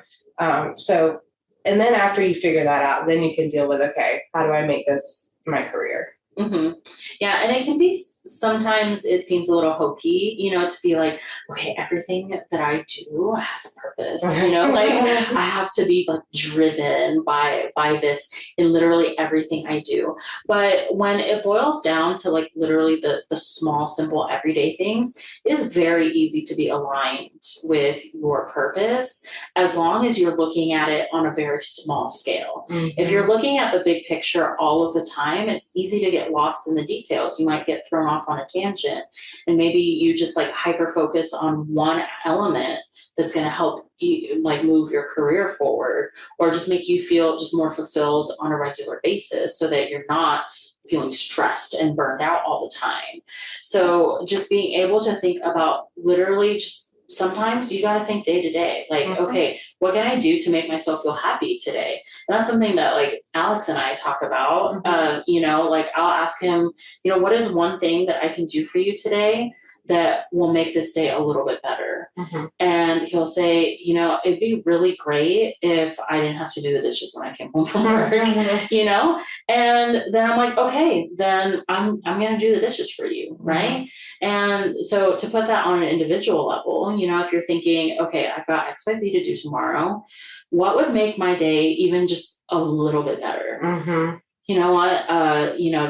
And then after you figure that out, then you can deal with, okay, how do I make this my career? Mm-hmm. Yeah, and it can be, sometimes it seems a little hokey, to be like, okay, everything that I do has a purpose, like I have to be like driven by this in literally everything I do. But when it boils down to like literally the small, simple, everyday things, it is very easy to be aligned with your purpose as long as you're looking at it on a very small scale. Mm-hmm. If you're looking at the big picture all of the time, it's easy to get lost in the details. You might get thrown off on a tangent, and maybe you just like hyper focus on one element that's going to help you like move your career forward, or just make you feel just more fulfilled on a regular basis, so that you're not feeling stressed and burned out all the time. So just being able to think about literally just sometimes you got to think day to day, like, mm-hmm. okay, what can I do to make myself feel happy today? And that's something that like Alex and I talk about. Mm-hmm. Like I'll ask him, what is one thing that I can do for you today that will make this day a little bit better? Mm-hmm. And he'll say, it'd be really great if I didn't have to do the dishes when I came home from work, mm-hmm. And then I'm like, okay, then I'm going to do the dishes for you. Right. Mm-hmm. And so to put that on an individual level, if you're thinking, okay, I've got XYZ to do tomorrow, what would make my day even just a little bit better? Mm-hmm. You know what,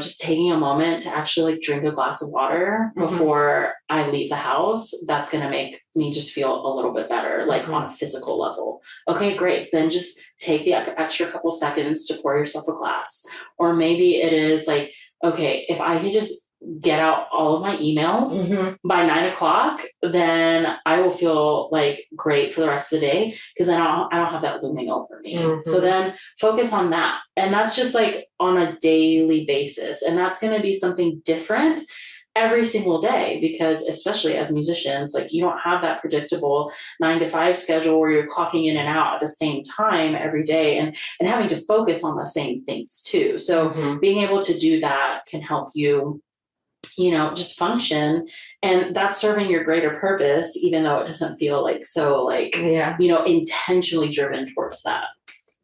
just taking a moment to actually like drink a glass of water mm-hmm. before I leave the house, that's going to make me just feel a little bit better, like mm-hmm. on a physical level. Okay, great. Then just take the extra couple seconds to pour yourself a glass. Or maybe it is like, okay, if I can just get out all of my emails mm-hmm. by 9:00, then I will feel like great for the rest of the day, because I don't have that looming over me. Mm-hmm. So then focus on that. And that's just like on a daily basis. And that's going to be something different every single day, because especially as musicians, like you don't have that predictable 9-to-5 schedule where you're clocking in and out at the same time every day and having to focus on the same things too. So mm-hmm. being able to do that can help you just function, and that's serving your greater purpose, even though it doesn't feel like so like, intentionally driven towards that.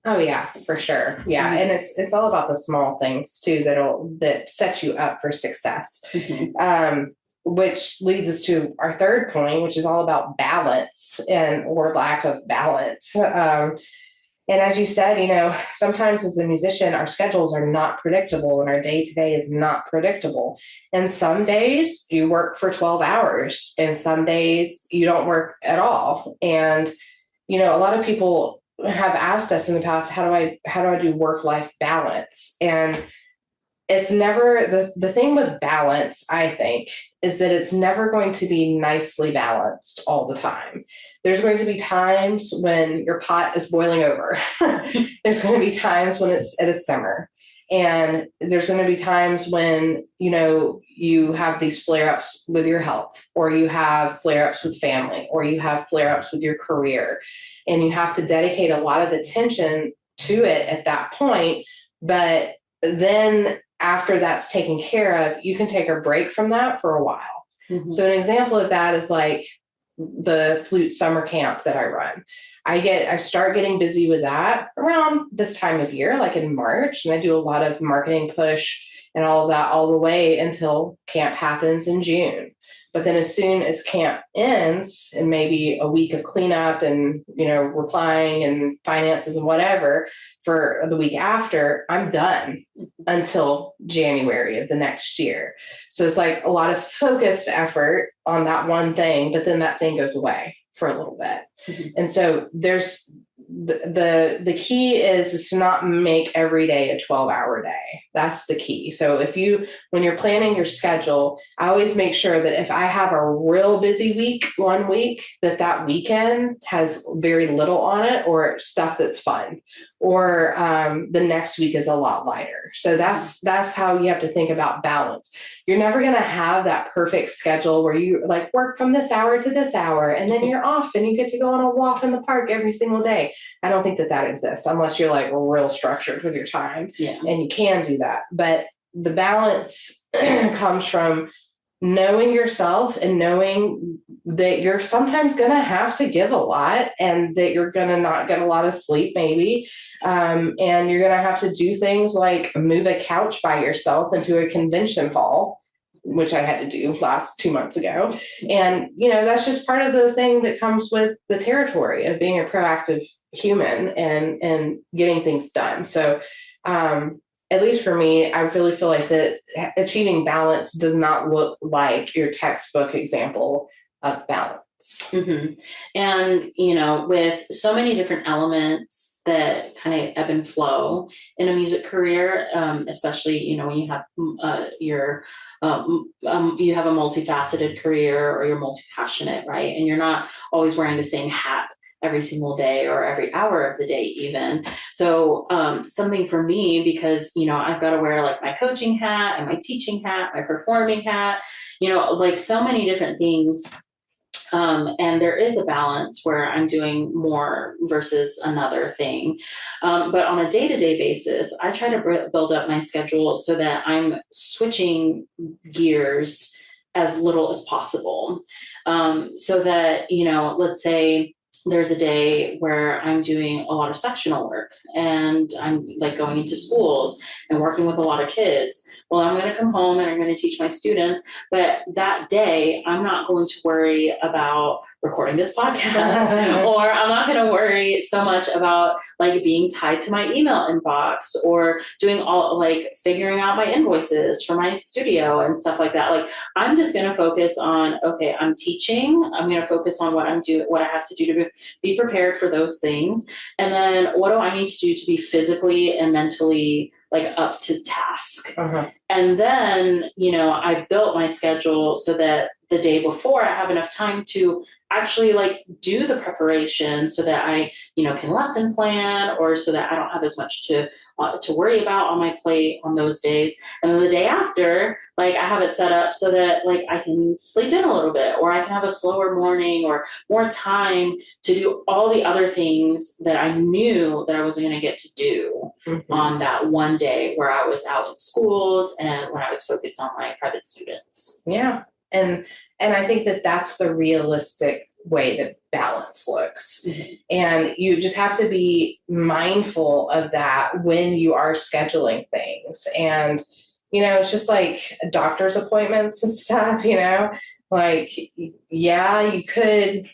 Oh yeah, for sure. Yeah. Mm-hmm. And it's all about the small things too, that set you up for success. Mm-hmm. Which leads us to our third point, which is all about balance or lack of balance. And as you said, sometimes as a musician, our schedules are not predictable and our day-to-day is not predictable. And some days you work for 12 hours and some days you don't work at all. And, a lot of people have asked us in the past, how do I do work-life balance? And it's never, the thing with balance, I think, is that it's never going to be nicely balanced all the time. There's going to be times when your pot is boiling over. There's going to be times when it's at a simmer. And there's going to be times when, you have these flare-ups with your health, or you have flare-ups with family, or you have flare-ups with your career. And you have to dedicate a lot of attention to it at that point. But then after that's taken care of, you can take a break from that for a while. Mm-hmm. So an example of that is like the flute summer camp that I run. I start getting busy with that around this time of year, like in March, and I do a lot of marketing push and all of that all the way until camp happens in June. But then as soon as camp ends and maybe a week of cleanup and, replying and finances and whatever for the week after, I'm done until January of the next year. So it's like a lot of focused effort on that one thing, but then that thing goes away for a little bit. Mm-hmm. And so there's the key is to not make every day a 12-hour day. That's the key. So when you're planning your schedule, I always make sure that if I have a real busy week, one week, that weekend has very little on it or stuff that's fun, or the next week is a lot lighter. So that's how you have to think about balance. You're never going to have that perfect schedule where you like work from this hour to this hour and then you're off and you get to go on a walk in the park every single day. I don't think that exists unless you're like real structured with your time. Yeah. And you can do that. But the balance comes from knowing yourself and knowing that you're sometimes going to have to give a lot and that you're going to not get a lot of sleep maybe. And you're going to have to do things like move a couch by yourself into a convention hall, which I had to do last 2 months ago. And, that's just part of the thing that comes with the territory of being a proactive human and getting things done. So, at least for me, I really feel like that achieving balance does not look like your textbook example of balance. Mm-hmm. And, with so many different elements that kind of ebb and flow in a music career, especially, when you have you have a multifaceted career or you're multi-passionate, right? And you're not always wearing the same hat every single day or every hour of the day even. So something for me, because, I've got to wear like my coaching hat and my teaching hat, my performing hat, like so many different things. And there is a balance where I'm doing more versus another thing. But on a day-to-day basis, I try to build up my schedule so that I'm switching gears as little as possible. So that, let's say there's a day where I'm doing a lot of sectional work and I'm like going into schools and working with a lot of kids. Well, I'm going to come home and I'm going to teach my students, but that day I'm not going to worry about recording this podcast or I'm not going to worry so much about like being tied to my email inbox or doing all like figuring out my invoices for my studio and stuff like that. Like I'm just going to focus on, okay, I'm teaching. I'm going to focus on what I'm doing, what I have to do to be prepared for those things. And then what do I need to do to be physically and mentally like up to task? And then, I've built my schedule so that the day before I have enough time to actually like do the preparation so that I, can lesson plan or so that I don't have as much to worry about on my plate on those days. And then the day after, like I have it set up so that like I can sleep in a little bit or I can have a slower morning or more time to do all the other things that I knew that I wasn't going to get to do on that one day where I was out in schools and when I was focused on my private students. Yeah. And I think that that's the realistic way that balance looks. And you just have to be mindful of that when you are scheduling things. And, it's just like doctor's appointments and stuff, like, yeah, you could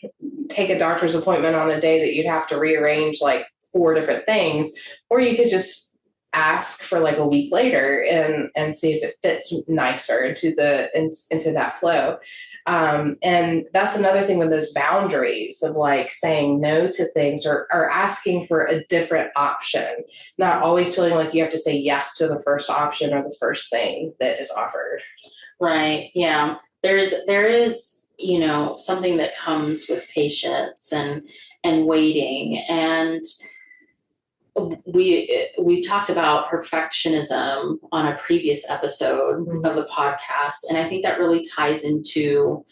take a doctor's appointment on a day that you'd have to rearrange like 4 different things, or you could just ask for like a week later and see if it fits nicer into that flow. And that's another thing with those boundaries of like saying no to things or asking for a different option, not always feeling like you have to say yes to the first option or the first thing that is offered. Right. Yeah. There is, something that comes with patience and waiting. And we talked about perfectionism on a previous episode of the podcast. And I think that really ties into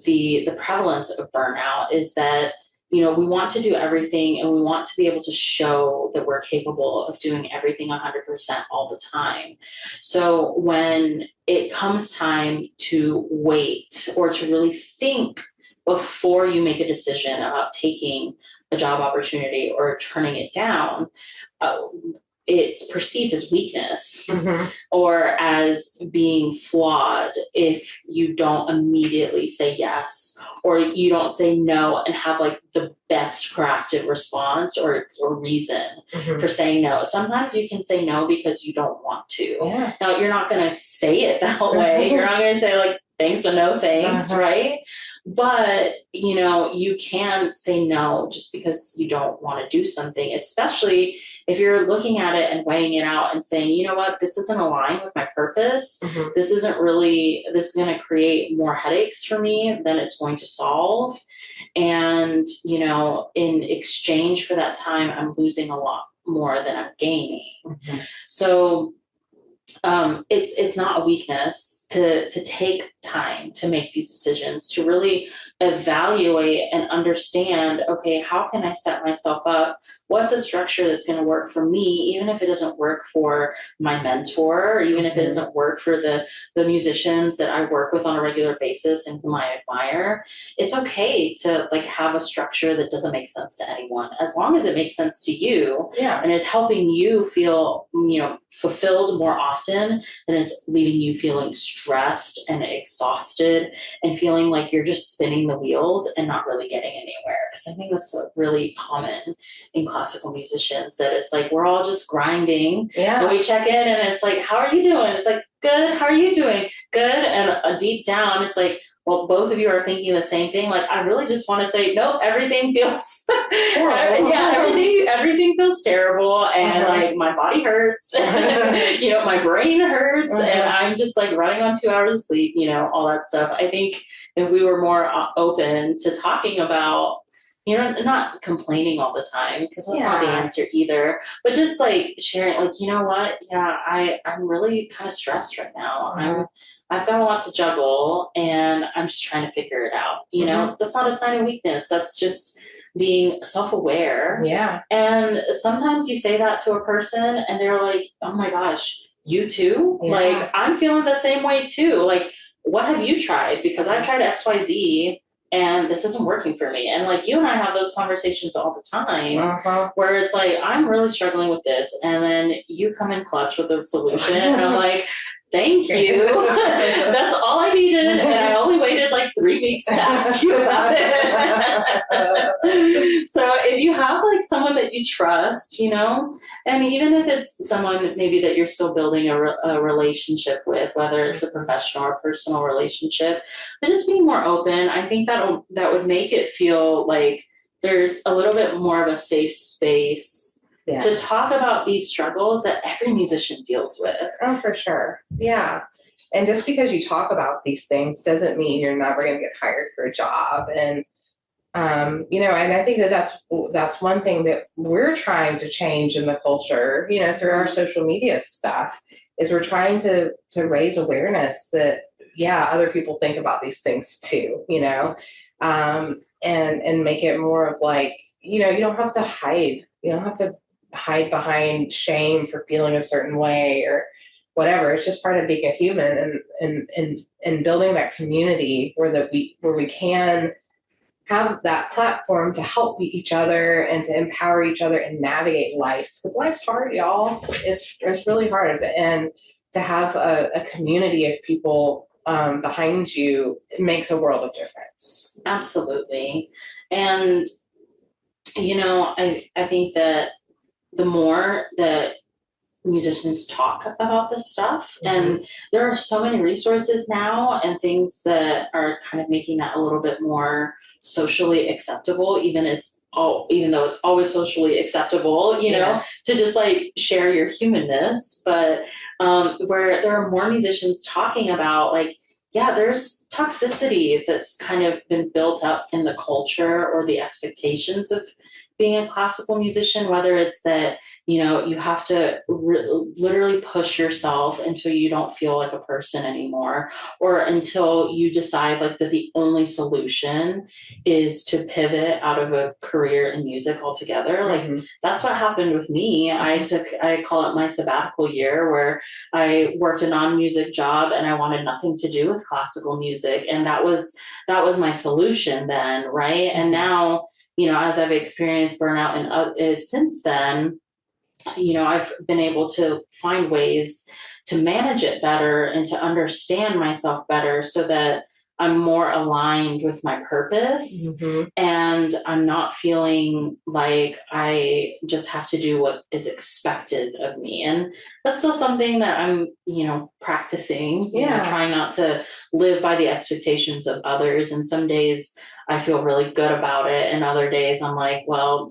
the prevalence of burnout is that, we want to do everything and we want to be able to show that we're capable of doing everything 100% all the time. So when it comes time to wait or to really think before you make a decision about taking a job opportunity or turning it down, it's perceived as weakness or as being flawed if you don't immediately say yes or you don't say no and have like the best crafted response or reason for saying no. Sometimes you can say no because you don't want to. Now, you're not going to say it that way. You're not going to say like, thanks but no thanks, Uh-huh. right? But, you can say no just because you don't want to do something, especially if you're looking at it and weighing it out and saying, you know what, this isn't aligned with my purpose. Mm-hmm. This is going to create more headaches for me than it's going to solve. And, in exchange for that time, I'm losing a lot more than I'm gaining. Mm-hmm. So, it's not a weakness to take time to make these decisions, to really evaluate and understand, okay, how can I set myself up? What's a structure that's going to work for me, even if it doesn't work for my mentor, or even if it doesn't work for the musicians that I work with on a regular basis and whom I admire. It's okay to have a structure that doesn't make sense to anyone, as long as it makes sense to you. Yeah. And is helping you feel, fulfilled more often than it's leaving you feeling stressed and exhausted and feeling like you're just spinning the wheels and not really getting anywhere. Because I think that's really common in classical musicians, that it's like we're all just grinding. Yeah. And we check in and it's like, how are you doing? It's like, good. How are you doing? Good. And deep down, it's like, well, both of you are thinking the same thing. Like, I really just want to say, nope, everything feels, everything feels terrible. And my body hurts, my brain hurts, and I'm just running on 2 hours of sleep, all that stuff. I think if we were more open to talking about, not complaining all the time, because that's not the answer either, but just sharing, you know what? Yeah, I'm really kind of stressed right now. I've got a lot to juggle and I'm just trying to figure it out. That's not a sign of weakness. That's just being self-aware. Yeah. And sometimes you say that to a person and they're like, oh my gosh, you too? Yeah. I'm feeling the same way too. What have you tried? Because I've tried XYZ and this isn't working for me. And you and I have those conversations all the time where it's I'm really struggling with this. And then you come in clutch with a solution and I'm like, thank you. That's all I needed. And I only waited 3 weeks to ask you about it. So if you have someone that you trust, and even if it's someone maybe that you're still building a relationship with, whether it's a professional or personal relationship, but just being more open, I think that would make it feel like there's a little bit more of a safe space to talk about these struggles that every musician deals with. Oh, for sure. Yeah. And just because you talk about these things doesn't mean you're never going to get hired for a job. And, and I think that's one thing that we're trying to change in the culture, through our social media stuff, is we're trying to raise awareness that, other people think about these things too, and make it more of you don't have to hide. You don't have to hide behind shame for feeling a certain way or whatever. It's just part of being a human and building that community where we can have that platform to help each other and to empower each other and navigate life, because life's hard, y'all. It's really hard, and to have a community of people behind you, it makes a world of difference. Absolutely. And I think that the more that musicians talk about this stuff, and there are so many resources now and things that are kind of making that a little bit more socially acceptable, even though it's always socially acceptable, to just share your humanness, but where there are more musicians talking about there's toxicity that's kind of been built up in the culture or the expectations of being a classical musician, whether it's that, you have to literally push yourself until you don't feel like a person anymore, or until you decide that the only solution is to pivot out of a career in music altogether. That's what happened with me. I call it my sabbatical year, where I worked a non-music job and I wanted nothing to do with classical music. And that was my solution then. Right. And now, as I've experienced burnout and since then, I've been able to find ways to manage it better and to understand myself better, so that I'm more aligned with my purpose, and I'm not feeling like I just have to do what is expected of me. And that's still something that I'm, practicing, trying not to live by the expectations of others. And some days I feel really good about it. And other days I'm like, well,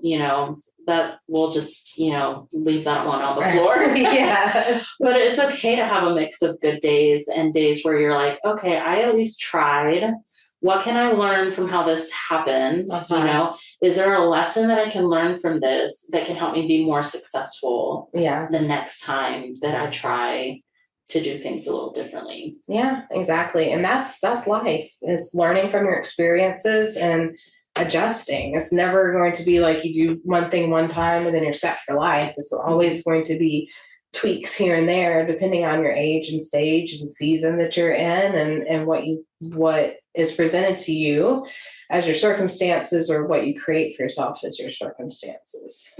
that we'll just, leave that one on the floor. Yes. But it's okay to have a mix of good days and days where you're like, okay, I at least tried. What can I learn from how this happened? Is there a lesson that I can learn from this that can help me be more successful the next time that I try to do things a little differently? Yeah, exactly. And that's life. It's learning from your experiences and adjusting. It's never going to be like you do one thing one time and then you're set for life. It's always going to be tweaks here and there, depending on your age and stage and season that you're in, and what is presented to you as your circumstances, or what you create for yourself as your circumstances.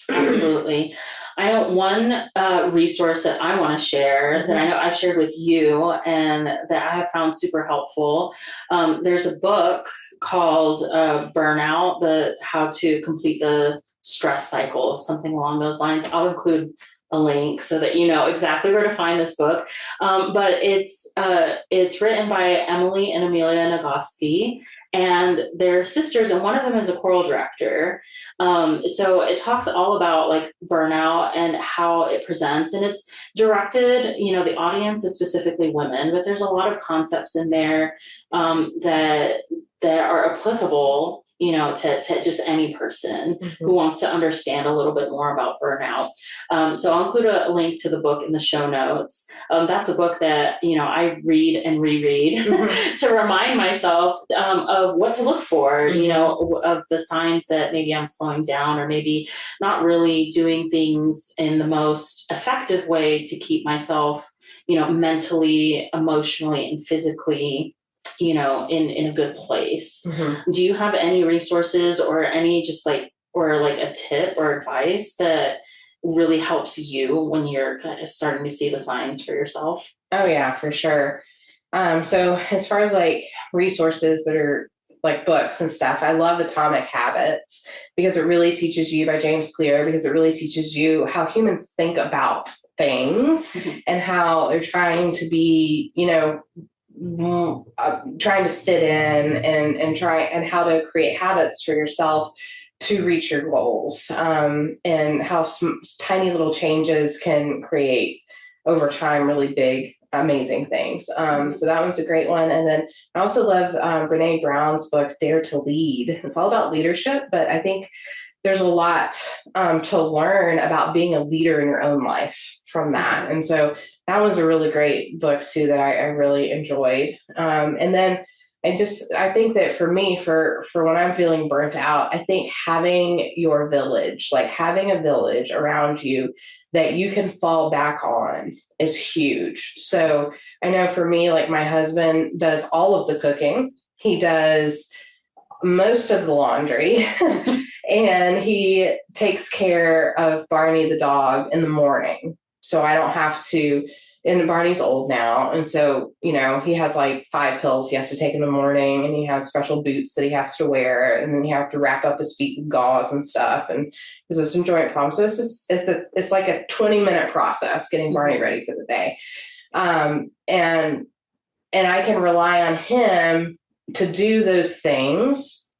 Absolutely. I know one resource that I want to share that I know I've shared with you and that I have found super helpful. There's a book called Burnout, how to complete the stress cycle, something along those lines. I'll include a link so that you know exactly where to find this book. But it's written by Emily and Amelia Nagoski, and they're sisters, and one of them is a choral director. So it talks all about like burnout and how it presents, and it's directed, the audience is specifically women, but there's a lot of concepts in there that are applicable, to just any person who wants to understand a little bit more about burnout. So I'll include a link to the book in the show notes. That's a book that, I read and reread to remind myself of what to look for, of the signs that maybe I'm slowing down or maybe not really doing things in the most effective way to keep myself, mentally, emotionally, and physically in a good place. Do you have any resources or any a tip or advice that really helps you when you're kind of starting to see the signs for yourself? Oh yeah, for sure. So as far as like resources that are like books and stuff, I love Atomic Habits because it really teaches you, by James Clear, because it really teaches you how humans think about things and how they're trying to be, trying to fit in and how to create habits for yourself to reach your goals, and how some tiny little changes can create over time really big, amazing things. So that one's a great one. And then I also love Brene Brown's book, Dare to Lead. It's all about leadership, but I think there's a lot to learn about being a leader in your own life from that. And so that was a really great book too that I really enjoyed. And then I think that for me, for when I'm feeling burnt out, I think having your village, like having a village around you that you can fall back on is huge. So I know for me, like my husband does all of the cooking. He does most of the laundry and he takes care of Barney the dog in the morning. So I don't have to, and Barney's old now. And so, he has like 5 pills he has to take in the morning, and he has special boots that he has to wear. And then you have to wrap up his feet with gauze and stuff. And because there's some joint problems. So it's like a 20-minute process getting Barney ready for the day. And I can rely on him to do those things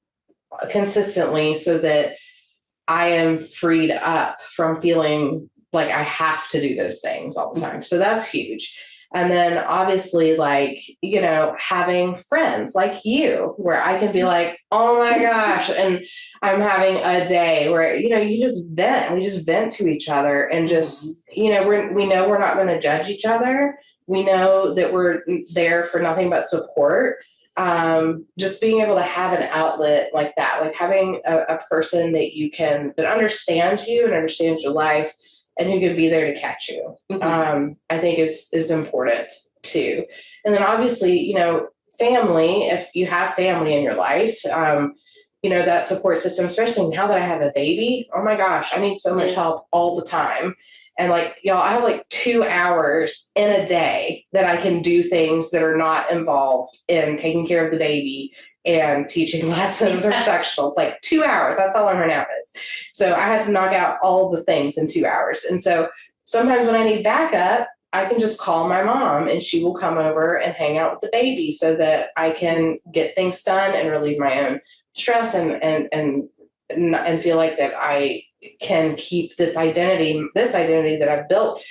consistently so that I am freed up from feeling like I have to do those things all the time. So that's huge. And then obviously having friends like you where I can be like, oh my gosh. And I'm having a day where, you just vent, we just vent to each other and just, we know we're not going to judge each other. We know that we're there for nothing but support. Just being able to have an outlet like that, like having a person that understands you and understands your life and who can be there to catch you, I think is important too. And then obviously, family, if you have family in your life, that support system, especially now that I have a baby, oh my gosh, I need so much help all the time. And like, y'all, I have like 2 hours in a day that I can do things that are not involved in taking care of the baby and teaching lessons or sectionals. Like 2 hours, that's how long her nap is. So I had to knock out all the things in 2 hours. And so sometimes when I need backup, I can just call my mom and she will come over and hang out with the baby so that I can get things done and relieve my own stress and feel like that I can keep this identity that I've built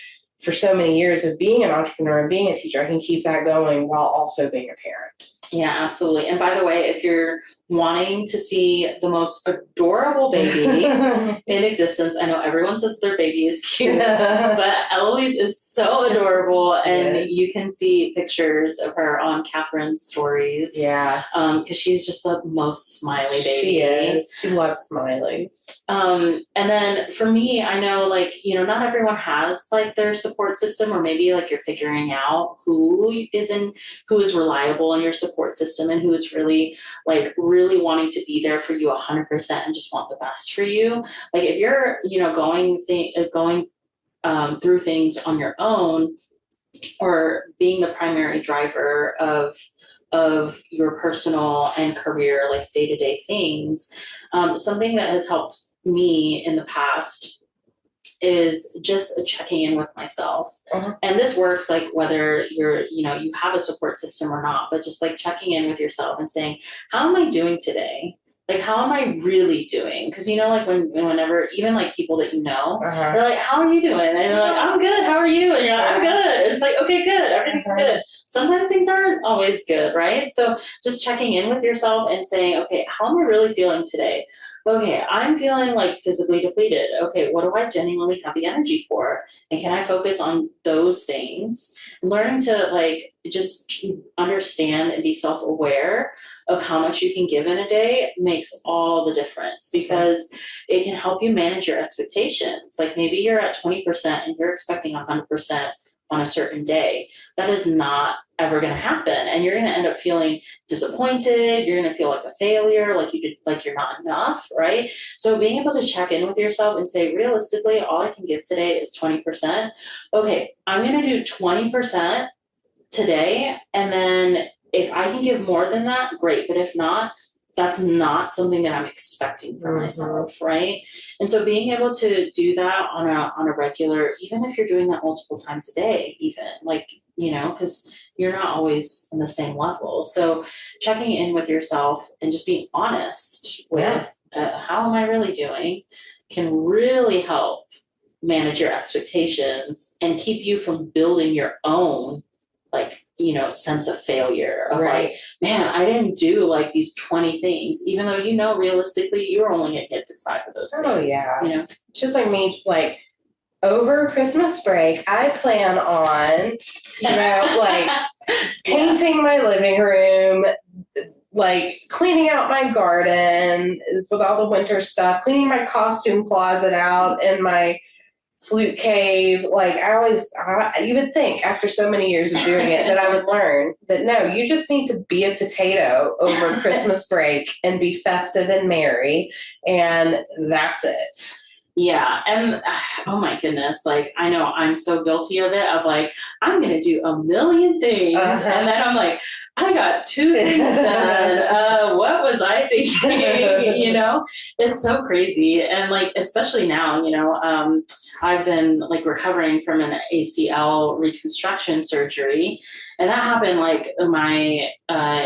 for so many years of being an entrepreneur and being a teacher. I can keep that going while also being a parent. Yeah, absolutely. And by the way, if you're wanting to see the most adorable baby in existence, I know everyone says their baby is cute, but Eloise is so adorable, and you can see pictures of her on Katherine's stories. Yes. Because she's just the most smiley baby. She is. She loves smiling. And then for me, I know, like, you know, not everyone has like their support system, or maybe like you're figuring out who is reliable in your support system and who is really wanting to be there for you 100% and just want the best for you. Like if you're, you know, going through things on your own, or being the primary driver of your personal and career, like day-to-day things, something that has helped me in the past is just checking in with myself. And this works like whether you have a support system or not, but just like checking in with yourself and saying, how am I doing today? Like, how am I really doing? Because, you know, like whenever, even like people that you know, they're like, how are you doing? And they're like, I'm good. How are you? And you're like, I'm good. It's like, okay, good. Everything's good. Sometimes things aren't always good, right? So just checking in with yourself and saying, okay, how am I really feeling today? Okay, I'm feeling like physically depleted. Okay, what do I genuinely have the energy for? And can I focus on those things? Learning to like just understand and be self-aware of how much you can give in a day makes all the difference, because it can help you manage your expectations. Like maybe you're at 20% and you're expecting 100% on a certain day. That is not ever going to happen. And you're going to end up feeling disappointed. You're going to feel like a failure, like you're not enough, right? So being able to check in with yourself and say, realistically, all I can give today is 20%. Okay, I'm going to do 20% today. And then if I can give more than that, great. But if not, that's not something that I'm expecting from myself, right? And so being able to do that on a regular, even if you're doing that multiple times a day, even like, you know, because you're not always in the same level. So checking in with yourself and just being honest with how am I really doing can really help manage your expectations and keep you from building your own, like, you know, sense of failure of like, man, I didn't do like these 20 things, even though, you know, realistically, you're only going to get to 5 of those things. Oh, yeah. You know, it's just like me, like over Christmas break, I plan on, you know, like painting my living room, like cleaning out my garden with all the winter stuff, cleaning my costume closet out and my flute cave. Like you would think after so many years of doing it that I would learn that no, you just need to be a potato over Christmas break and be festive and merry, and that's it. Yeah. And oh my goodness, like I know I'm so guilty of it, of like, I'm going to do a million things. And then I'm like, I got 2 things done. What was I thinking? You know, it's so crazy. And like, especially now, you know, I've been like recovering from an ACL reconstruction surgery. And that happened, like my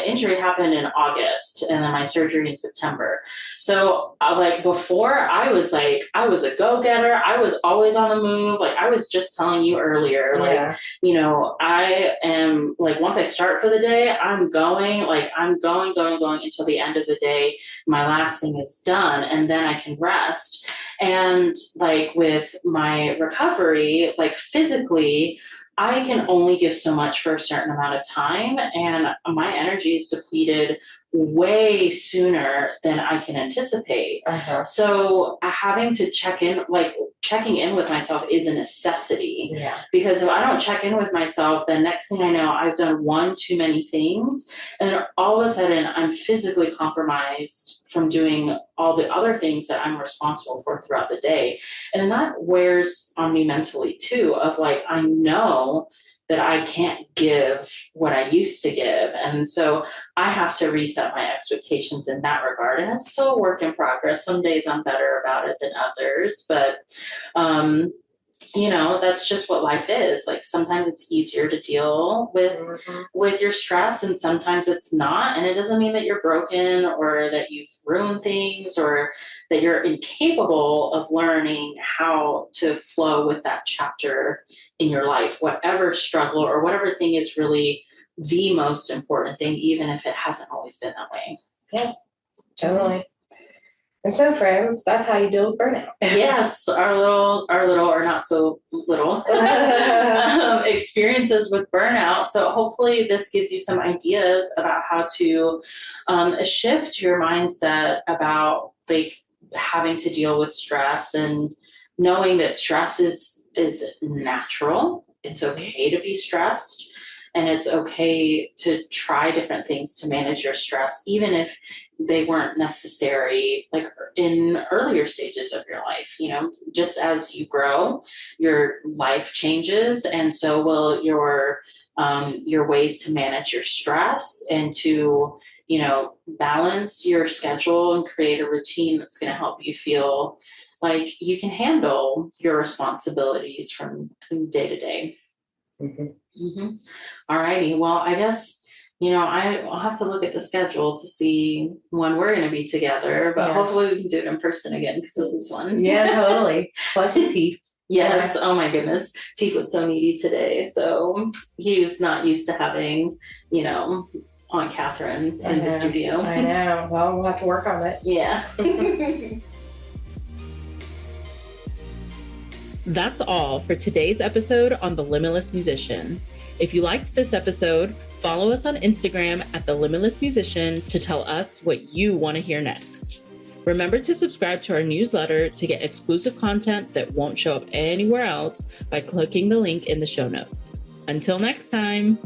injury happened in August and then my surgery in September. So like before I was a go-getter. I was always on the move. Like I was just telling you earlier, like, you know, I am like, once I start for the day, I'm going until the end of the day. My last thing is done and then I can rest. And like with my recovery, like physically, I can only give so much for a certain amount of time, and my energy is depleted way sooner than I can anticipate. So having to check in, like checking in with myself is a necessity. Yeah. Because if I don't check in with myself, then next thing I know, I've done one too many things. And all of a sudden, I'm physically compromised from doing all the other things that I'm responsible for throughout the day. And that wears on me mentally too, of like, I know that I can't give what I used to give. And so I have to reset my expectations in that regard. And it's still a work in progress. Some days I'm better about it than others, but, that's just what life is. Like sometimes it's easier to deal with your stress and sometimes it's not. And it doesn't mean that you're broken or that you've ruined things or that you're incapable of learning how to flow with that chapter in your life, whatever struggle or whatever thing is really the most important thing, even if it hasn't always been that way. Yeah, totally. And so, friends, that's how you deal with burnout. Yes, our little or not so little experiences with burnout. So hopefully this gives you some ideas about how to shift your mindset about like having to deal with stress and knowing that stress is natural. It's okay to be stressed. And it's okay to try different things to manage your stress, even if they weren't necessary like in earlier stages of your life. Just as you grow, your life changes, and so will your ways to manage your stress and to balance your schedule and create a routine that's going to help you feel like you can handle your responsibilities from day to day. All righty. Well, I guess, I'll have to look at the schedule to see when we're going to be together, but hopefully we can do it in person again because this is fun. Yeah, totally. Plus with Teef. Yes. Oh my goodness. Teef was so needy today. So he was not used to having, Aunt Katherine in the studio. I know. Well, we'll have to work on it. Yeah. That's all for today's episode on The Limitless Musician. If you liked this episode, follow us on Instagram at The Limitless Musician to tell us what you want to hear next. Remember to subscribe to our newsletter to get exclusive content that won't show up anywhere else by clicking the link in the show notes. Until next time.